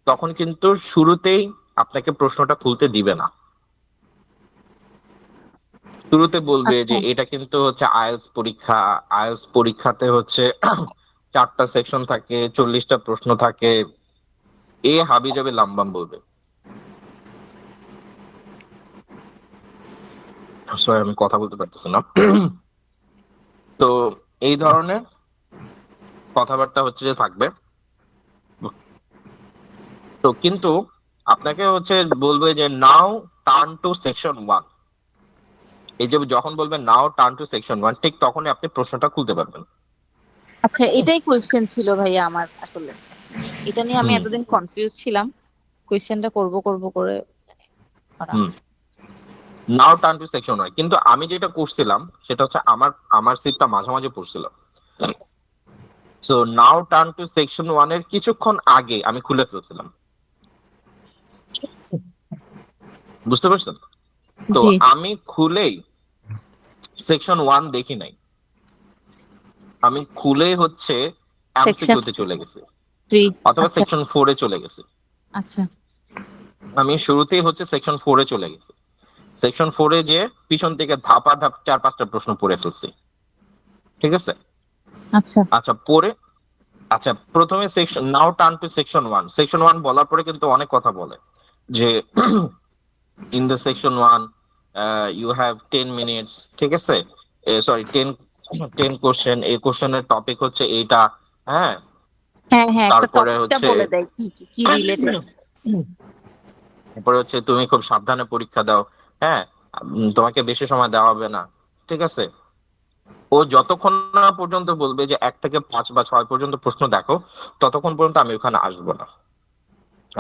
তখন কিন্তু শুরুতেই আপনাকে প্রশ্নটা খুলতে দিবে না। শুরুতে বলবে আচ্ছা যে এটা কিন্তু হচ্ছে আইএলটিএস পরীক্ষা, আইএলটিএস পরীক্ষাতে হচ্ছে 4টা সেকশন থাকে, 40টা প্রশ্ন থাকে, এ হাবি যাবে লাম্বাম বলবে। সরি আমি কথা বলতে পারতেছি না। তো এই ধরনের কথাবার্তা হচ্ছে যে থাকবে। তো কিন্তু আপনাকে হচ্ছে বলবে যে নাও টার্ন টু সেকশন 1, এই যে যখন বলবেন নাও টার্ন টু সেকশন 1 ঠিক তখনই আপনি প্রশ্নটা খুলতে পারবেন। আচ্ছা, এটাই কোয়েশ্চেন ছিল ভাইয়া আমার আসলে। এটা নিয়ে আমি হুম এতদিন কনফিউজ ছিলাম, কোয়েশ্চেনটা করব করে করা। হুম নাও টার্ন টু সেকশন 1, কিন্তু আমি যেটা করছিলাম সেটা হচ্ছে আমার সিটটা মাঝামাঝি পড়ছিল। So now turn to section 1 এর কিছুক্ষণ আগে আমি খুলে ফেলছিলাম। বুঝতে পারছেন? তো জি আমি খুলেই সেকশন 1 দেখি নাই, আমি খুলে হচ্ছে সেকশন এমসিকিউতে চলে গেছি 3। অথবা আচ্ছা সেকশন 4 এ চলে গেছি। আচ্ছা আমি শুরুতেই হচ্ছে সেকশন 4 এ চলে গেছি, সেকশন 4 এ যে পিছন থেকে ধাপা ধাপ 4-5টা প্রশ্ন পড়ে ফেলছি। ঠিক আছে? আচ্ছা আচ্ছা পরে, আচ্ছা প্রথমে section now turn to section 1, section 1 বলার পরে কিন্তু অনেক কথা বলে যে in the section 1 you have 10 minutes, ঠিক আছে, সরি 10 কোশ্চেন, এই কোশ্চেনের টপিক হচ্ছে এইটা, হ্যাঁ, হ্যাঁ হ্যাঁ একটা তারপরে টপিকটা হচ্ছে বলে দেয় কি কি কি রিলেটেড। তারপরে হচ্ছে তুমি খুব সাবধানে পরীক্ষা দাও, হ্যাঁ, তোমাকে বেশি সময় দেওয়া হবে না। ঠিক আছে, ও যতক্ষণ না পর্যন্ত বলবে যে 1 থেকে 5 বা 6 পর্যন্ত প্রশ্ন দেখো, ততক্ষণ পর্যন্ত আমি ওখানে আসবো না,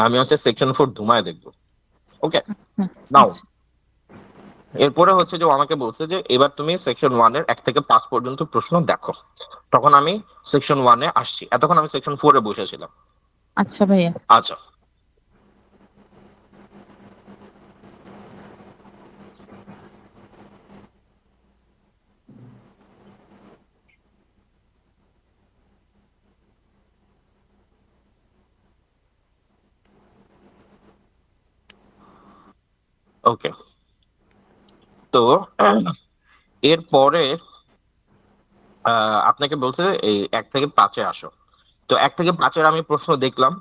আমি হচ্ছে সেকশন 4 ধুমায় দেখবো। ওকে, নাও আচ্ছা এরপরে হচ্ছে যে ও আমাকে বলছে যে এবার তুমি সেকশন 1 এর 1 থেকে 5 পর্যন্ত প্রশ্ন দেখো। তখন আমি সেকশন 1 এ আসছি, এতক্ষণ আমি সেকশন 4 এ বসেছিলাম। আচ্ছা ভাইয়া আচ্ছা, ওকে, তো এরপরে আপনাকে বলছে এই 1 থেকে 5 এ আসো। তো 1 থেকে 5 এর আমি প্রশ্ন দেখলাম,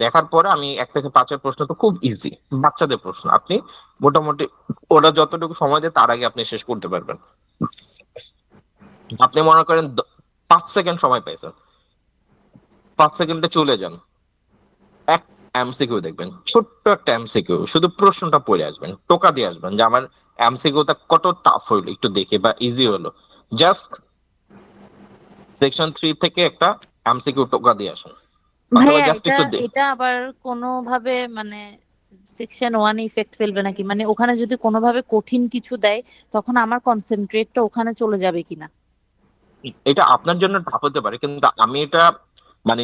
দেখার পরে আমি 1 থেকে 5 এর প্রশ্ন তো খুব ইজি, বাচ্চাদের প্রশ্ন, আপনি মোটামুটি ওরা যতটুকু সময় দেয় তার আগে আপনি শেষ করতে পারবেন। আপনি মনে করেন 5 সেকেন্ড সময় পাইছেন, 5 সেকেন্ডে চলে যান, এক এমসিকিউ দেখবেন, ছোট্ট একটা এমসিকিউ, শুধু প্রশ্নটা পড়ে আসবেন, টোকা দিয়ে আসবেন যে আমার এমসিকিউটা কত টাফ হইলো একটু দেখে বা ইজি হলো। জাস্ট সেকশন 3 থেকে একটা এমসিকিউ টোকা দিয়ে আসেন, অথবা ভাইয়া জাস্ট এটা একটু এটা আবার কোনোভাবে মানে সেকশন ওয়ান ইফেক্ট ফেলবে নাকি? মানে ওখানে যদি কোনোভাবে কঠিন কিছু দেয় তখন আমার কনসেন্ট্রেটটা ওখানে চলে যাবে কিনা? এটা আপনার জন্য টাফ হতে পারে, কিন্তু আমি এটা মানে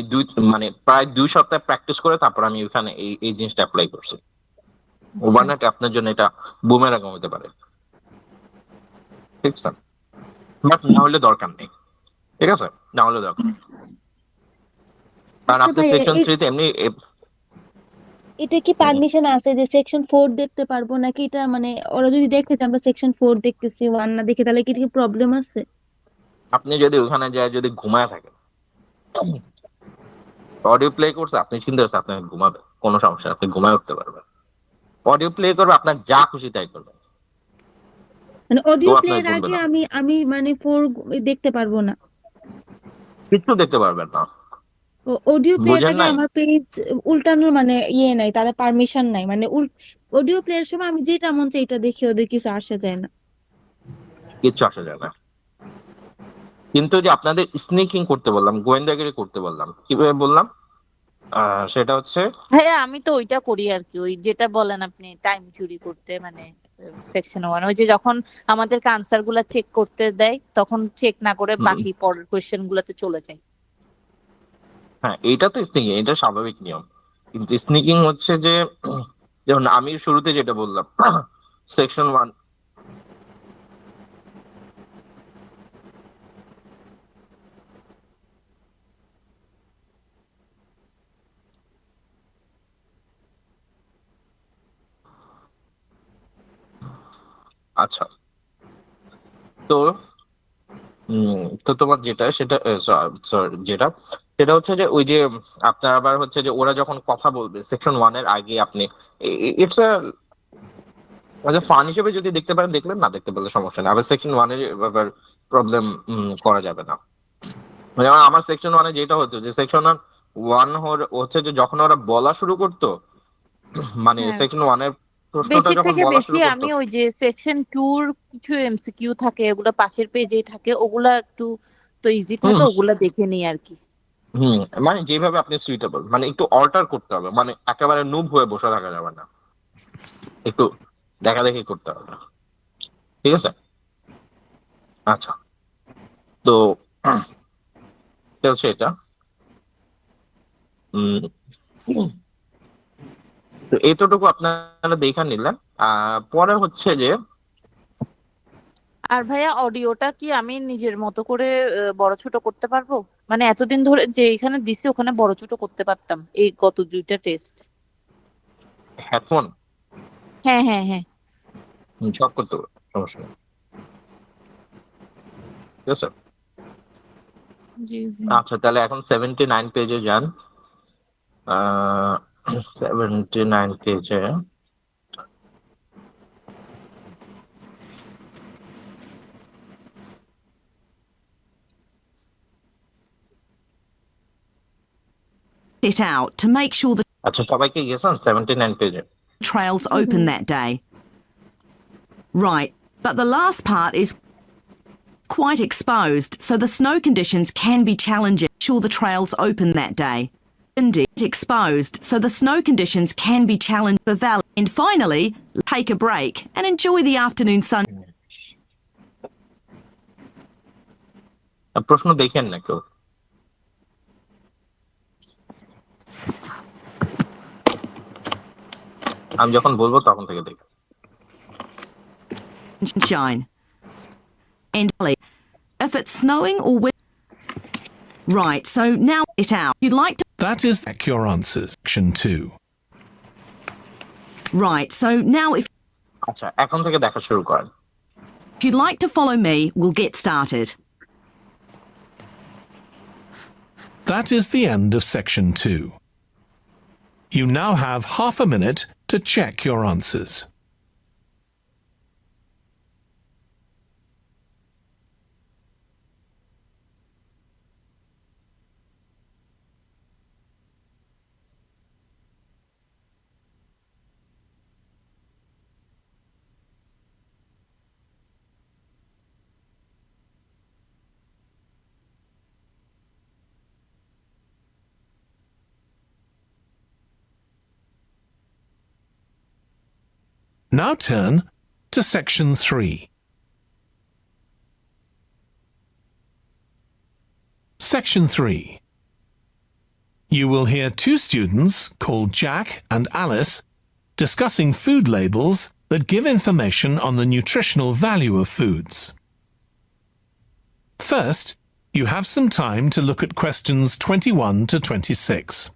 মানে প্রায় 2 সপ্তাহ প্র্যাকটিস করে তারপর আমি ওখানে এই এই জিনিসটা অ্যাপ্লাই করছি। আচ্ছা। ওভারনাইট আপনার জন্য এটা বুমেরাং হতে পারে, ঠিক আছে? বাট না হলে দরকার নেই, ঠিক আছে, না হলে দরকার নেই। কারণ আচ্ছা আপনি ভাইয়া, সেকশন 3-তে এমনি এটা কি পারমিশন আছে যে সেকশন 4 দেখতে পারবো নাকি? এটা মানে ওরা যদি দেখে যে আমরা সেকশন 4 দেখতেছি, 1 না দেখে, তাহলে কি এটা প্রবলেম আছে? আপনি যদি ওখানে যায় যদি ঘুমায় থাকেন, অডিও প্লে করছে, আপনি চিন্তা করছেন আপনাকে ঘুমাবে, কোনো সমস্যা নেই, আপনি ঘুমায় উঠতে পারবেন। অডিও প্লে করবে, আপনার যা খুশি তাই করবেন, মানে তো অডিও প্লে আপনার এর বলবে আগে না, আমি আমি মানে 4 দেখতে পারবো না? কিছু দেখতে পারবেন না। অডিও প্লে এর বুঝেন আগে নাই? আমার পেজ উল্টানোর মানে নাই, তাদের পারমিশন নাই, মানে অডিও প্লে এর সময় আমি যেটা মন চাই এটা দেখি, ওদের কিছু আসে যায় না। কিচ্ছু আসা যায় না। কিন্তু যে আপনাদের স্নিকিং করতে বললাম, গোয়েন্দাগিরি করতে বললাম, কিভাবে বললাম? সেটা হচ্ছে ভাইয়া আমি তো ওইটা করি আর কি, ওই যেটা বলেন আপনি টাইম চুরি করতে, মানে সেকশন ওয়ান, ওই যে যখন আমাদেরকে আনসার গুলা চেক করতে দেয় তখন চেক না করে বাকি পরের কোয়েশ্চেন গুলাতে চলে যায়। হ্যাঁ, এইটা তো স্নিকিং, এটা স্বাভাবিক নিয়ম। কিন্তু স্নিকিং হচ্ছে যে যেমন আমি শুরুতে যেটা বললাম, সেকশন 1, আচ্ছা, তো তো তোমার যেটা সেটা sorry, যেটা সেটা হচ্ছে যে ওই যে আপনার আবার হচ্ছে যে ওরা যখন কথা বলবে সেকশন 1 এর আগে আপনি ইটস ফান হিসেবে যদি দেখতে পারেন দেখলেন, না দেখতে পারলে সমস্যা নেই। আবার সেকশন 1 এর আবার প্রবলেম করা যাবে না। যেমন আমার সেকশন 1-এ যেটা হতো যে সেকশন 1 হচ্ছে যে যখন ওরা বলা শুরু করতো, মানে হ্যাঁ, সেকশন 1-এর প্রশ্নটা বেশির যখন থেকে বলা বেশি শুরু করতো, আমি ওই যে সেকশন টুর কিছু এমসিকিউ থাকে, ওগুলা পাশের পেজেই থাকে, ওগুলা একটু তো ইজি থাকে, হুম ওগুলা দেখে নিই আর কি। হুম, মানে যেভাবে আপনি সুইটেবল, মানে একটু অল্টার করতে হবে, মানে একেবারে নুব হয়ে বসে থাকা যাবে না, একটু দেখা দেখি করতে হবে, ঠিক আছে? আচ্ছা, তো এটা হচ্ছে এটা। উম, তো এতটুকু আপনারা দেখা নিলেন। পরে হচ্ছে যে আর ভাইয়া অডিওটা কি আমি নিজের মতো করে বড় ছোট করতে পারবো? মানে এতদিন ধরে যে এখানে দিছি ওখানে বড় ছোট করতে পারতাম এই গত দুইটা টেস্ট। হেডফোন হ্যাঁ হ্যাঁ হ্যাঁ। সব করতে পারবেন, সমস্যা নেই, ঠিক আছে? জি আচ্ছা, তাহলে এখন 79 পেজে যান। 79 পেজে It out to make sure the আচ্ছা, সবাই কি গেছেন 79 পেজে? trails open that day. Right, but the last part is quite exposed, so the snow conditions can be challenging. Sure the trails open that day. Windy, exposed, so the snow conditions can be challenging for valley. And finally, take a break and enjoy the afternoon sun. প্রশ্ন দেখেন না কেউ? আমি যখন বলবো তখন থেকে দেখেন। Shine. And if it's snowing or wind. Right, so now it out. You'd like to. That is your answers. Section 2. Right, so now if আচ্ছা, এখন থেকে দেখা শুরু করেন। you'd like to follow me, we'll get started. That is the end of section 2. You now have half a minute to check your answers. Now turn to section 3. Section 3. You will hear two students called Jack and Alice discussing food labels that give information on the nutritional value of foods. First, you have some time to look at questions 21 to 26.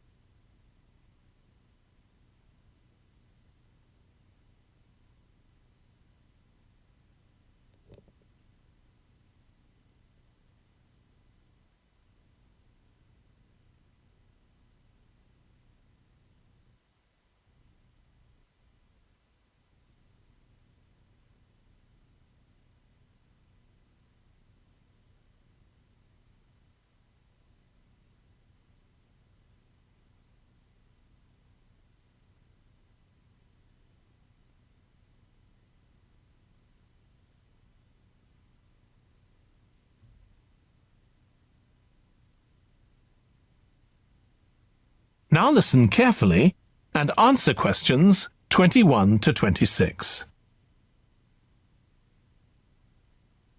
Now listen carefully and answer questions 21 to 26.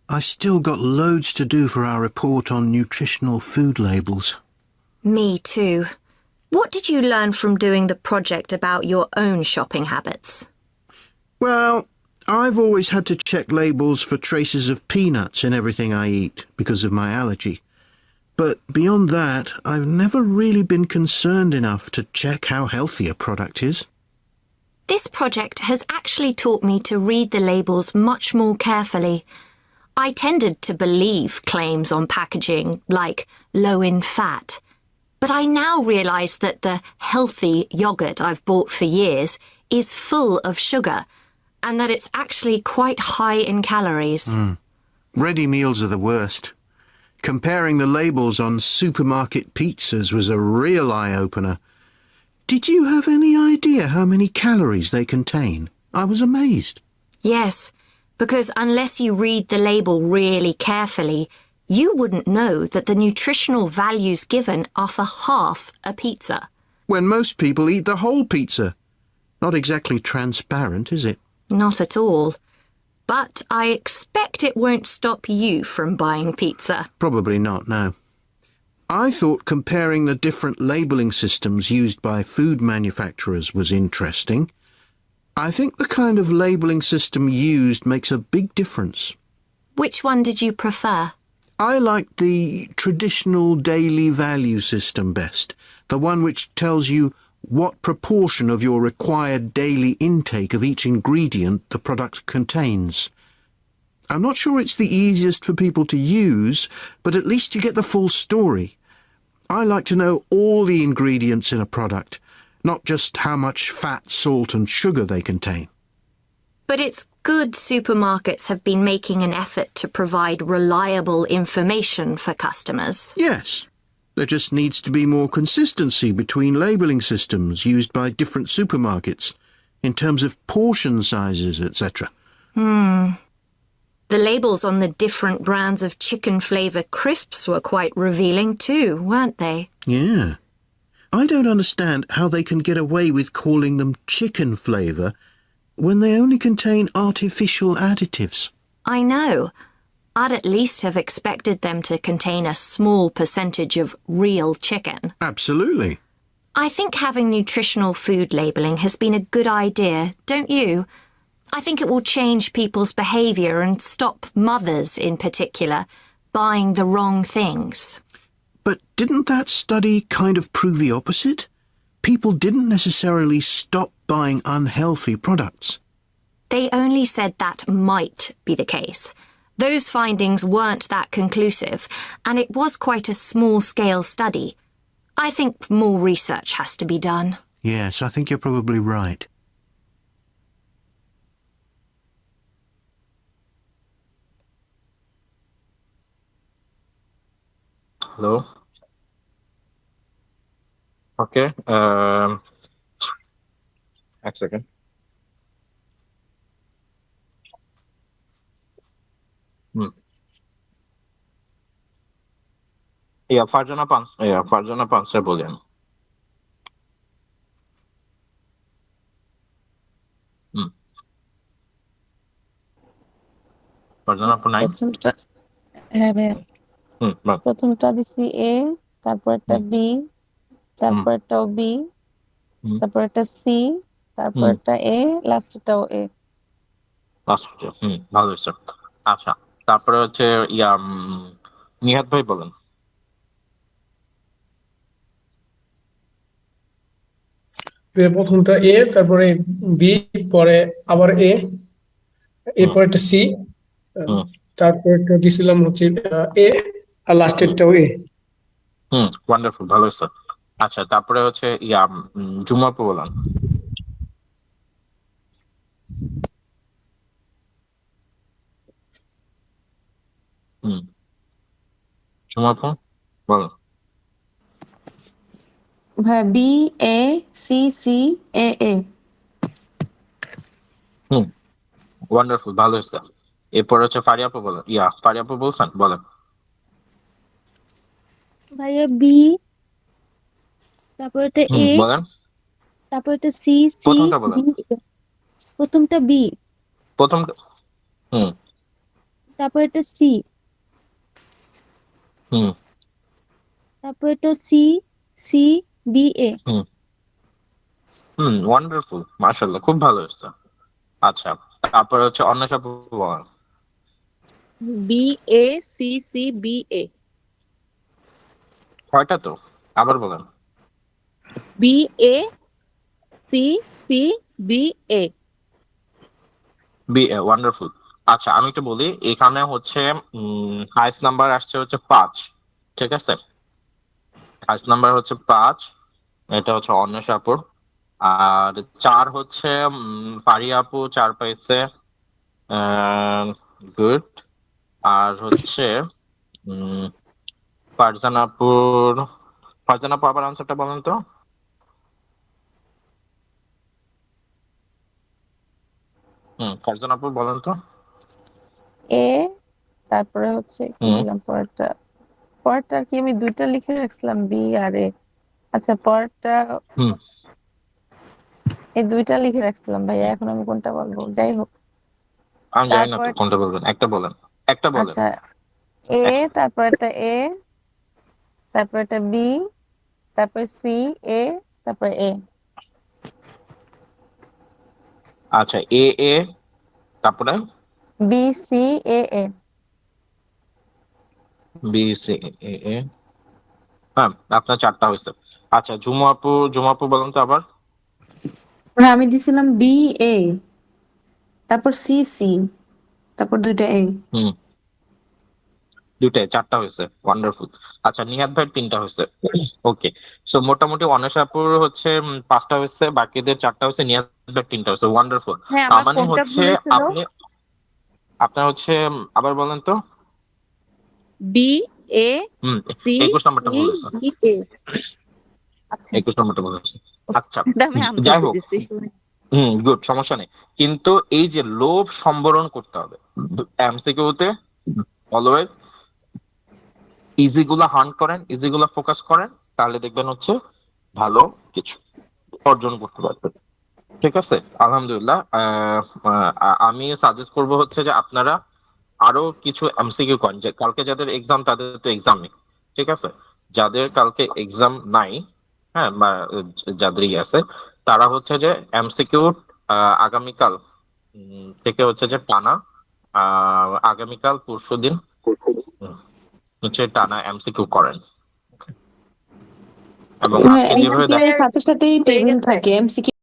I still got loads to do for our report on nutritional food labels. Me too. What did you learn from doing the project about your own shopping habits? Well, I've always had to check labels for traces of peanuts in everything I eat because of my allergy. But beyond that, I've never really been concerned enough to check how healthy a product is. This project has actually taught me to read the labels much more carefully. I tended to believe claims on packaging like low in fat, but I now realise that the healthy yoghurt I've bought for years is full of sugar and that it's actually quite high in calories. Ready meals are the worst. Comparing the labels on supermarket pizzas was a real eye-opener. Did you have any idea how many calories they contain? I was amazed. Yes, because unless you read the label really carefully, you wouldn't know that the nutritional values given are for half a pizza. When most people eat the whole pizza. Not exactly transparent, is it? Not at all. But I expect it won't stop you from buying pizza. Probably not, no. I thought comparing the different labelling systems used by food manufacturers was interesting. I think the kind of labelling system used makes a big difference. Which one did you prefer? I liked the traditional daily value system best, the one which tells you what proportion of your required daily intake of each ingredient the product contains. I'm not sure it's the easiest for people to use, but at least you get the full story. I like to know all the ingredients in a product, not just how much fat, salt and sugar they contain. But it's good supermarkets have been making an effort to provide reliable information for customers. Yes. There just needs to be more consistency between labelling systems used by different supermarkets, in terms of portion sizes, etc. The labels on the different brands of chicken flavour crisps were quite revealing too, weren't they? Yeah. I don't understand how they can get away with calling them chicken flavour when they only contain artificial additives. I know. I'd at least have expected them to contain a small percentage of real chicken. Absolutely. I think having nutritional food labelling has been a good idea, don't you? I think it will change people's behaviour and stop mothers, in particular, buying the wrong things. But didn't that study kind of prove the opposite? People didn't necessarily stop buying unhealthy products. They only said that might be the case. Those findings weren't that conclusive, and it was quite a small-scale study. I think more research has to be done. Yes, I think you're probably right. Hello? Okay. A second. Farjana Panse বলেন। ফারজানা আপু নাই? প্রথমটা হ্যাঁ ভাইয়া, বল। প্রথমটা দিছি এ, তারপরটা B, তারপরটাও B, তারপরটা সি, তারপরটা এ, লাস্টেরটাও এ। ভালো হয়েছে। আচ্ছা, তারপরে হচ্ছে নিহাত ভাই বলেন। প্রথমটা এ, তারপরে বি, পরে আবার এ, এরপর একটা সি, তারপর একটা দিছিলাম হচ্ছে এ, আর লাস্টেরটাও এ। ওয়ান্ডারফুল, ভালো হয়েছে। আচ্ছা, তারপরে হচ্ছে জুমা আপু বলেন। জুমা আপু বলেন। হ্যাঁ, B A C C A A. Wonderful, ভালো হয়েছে। এরপর হচ্ছে ফারিয়া আপু বলেন। ফারিয়া আপু বলছেন, বলেন। ভাইয়া বি, তারপর এটা এ, বলেন, তারপর এটা সি সি প্রথমটা বলেন। বি। প্রথমটা বি, প্রথমটা তারপর এটা সি, তারপর এটা C C B A. Wonderful, মাশাআল্লাহ, খুব ভালো হয়েছে। আচ্ছা, তারপর হচ্ছে অন্বেষা আপু বলেন। B A C C B A. কয়টা তো আবার বলেন। B A C C B A. Wonderful. আচ্ছা, আমি একটু বলি, এখানে হচ্ছে হাইস্ট নাম্বার আসছে হচ্ছে 5, ঠিক আছে? হাইস্ট নাম্বার হচ্ছে 5, এটা হচ্ছে অন্বেষা আপুর। আর 4 হচ্ছে ফারিয়া আপু, 4 পাইছে, গুড। আর হচ্ছে ফারজানা আপুর, ফারজানা আপু আবার আনসারটা বলেন তো। ফারজানা আপু বলেন তো। এ, তারপরে হচ্ছে কি দিলাম পরেরটা, পরেরটা আর কি আমি দুইটা লিখে রাখছিলাম বি আর এ। আচ্ছা, পরেরটা এই দুইটা লিখে রাখছিলাম ভাইয়া, এখন আমি কোনটা বলবো, যাই হোক। আমি জানি না তারপর তো কোনটা বলবেন, একটা বলেন, একটা বলেন। আচ্ছা, এ, তারপর একটা এ, তারপর একটা বি, তারপর সি এ, তারপর এ। আচ্ছা, এ এ, তারপরে B C A A. B C A এ। হ্যাঁ, আপনার 4টা হয়েছে। আচ্ছা, জুমা আপু বলেন তো আবার। আমি দিছিলাম বি এ, তারপর সি সি, তারপর দুইটা এ। দুইটাই 4টা হয়েছে, ওয়ান্ডারফুল। আচ্ছা, নিহাত ভাই 3টা হয়েছে। ওকে, সো মোটামুটি অন্বেষা আপুর হচ্ছে 5টা হয়েছে, বাকিদের 4টা হয়েছে, নিহাত ভাই 3টা হয়েছে, ওয়ান্ডারফুল। হ্যাঁ, আমার মানে কোনটা হচ্ছে ভুল হয়েছিল? আপনার হচ্ছে আবার বলেন তো। বি এ সি 21 নম্বরটা সি ভুল হয়েছে। B A. আচ্ছা, 21 নম্বরটা ভুল হয়েছে। আচ্ছা, এটা আমি আনতে যাই হোক, দিতেছি। গুড, সমস্যা নেই। কিন্তু এই যে লোভ সম্বরণ করতে হবে এমসিকিউতে, অলওয়েজ ইজিগুলা হান্ট করেন, ইজিগুলা ফোকাস করেন, তাহলে দেখবেন হচ্ছে ভালো কিছু অর্জন করতে পারবেন। ঠিক আছে, আলহামদুলিল্লাহ। আমি সাজেস্ট করব হচ্ছে যে আপনারা আরো কিছু এমসিকিউ করেন, যে কালকে যাদের এক্সাম তাদের তো এক্সাম নেই, ঠিক আছে? যাদের কালকে এক্সাম নাই, হ্যাঁ, বা যাদের আছে, তারা হচ্ছে যে এমসিকিউ আগামীকাল থেকে হচ্ছে যে টানা, আগামীকাল পরশুদিন হচ্ছে টানা এমসিকিউ করেন। এবং আজকে যেভাবে এমসিকিউ এর সাথে সাথেই টেবিল থাকে, এমসিকিউ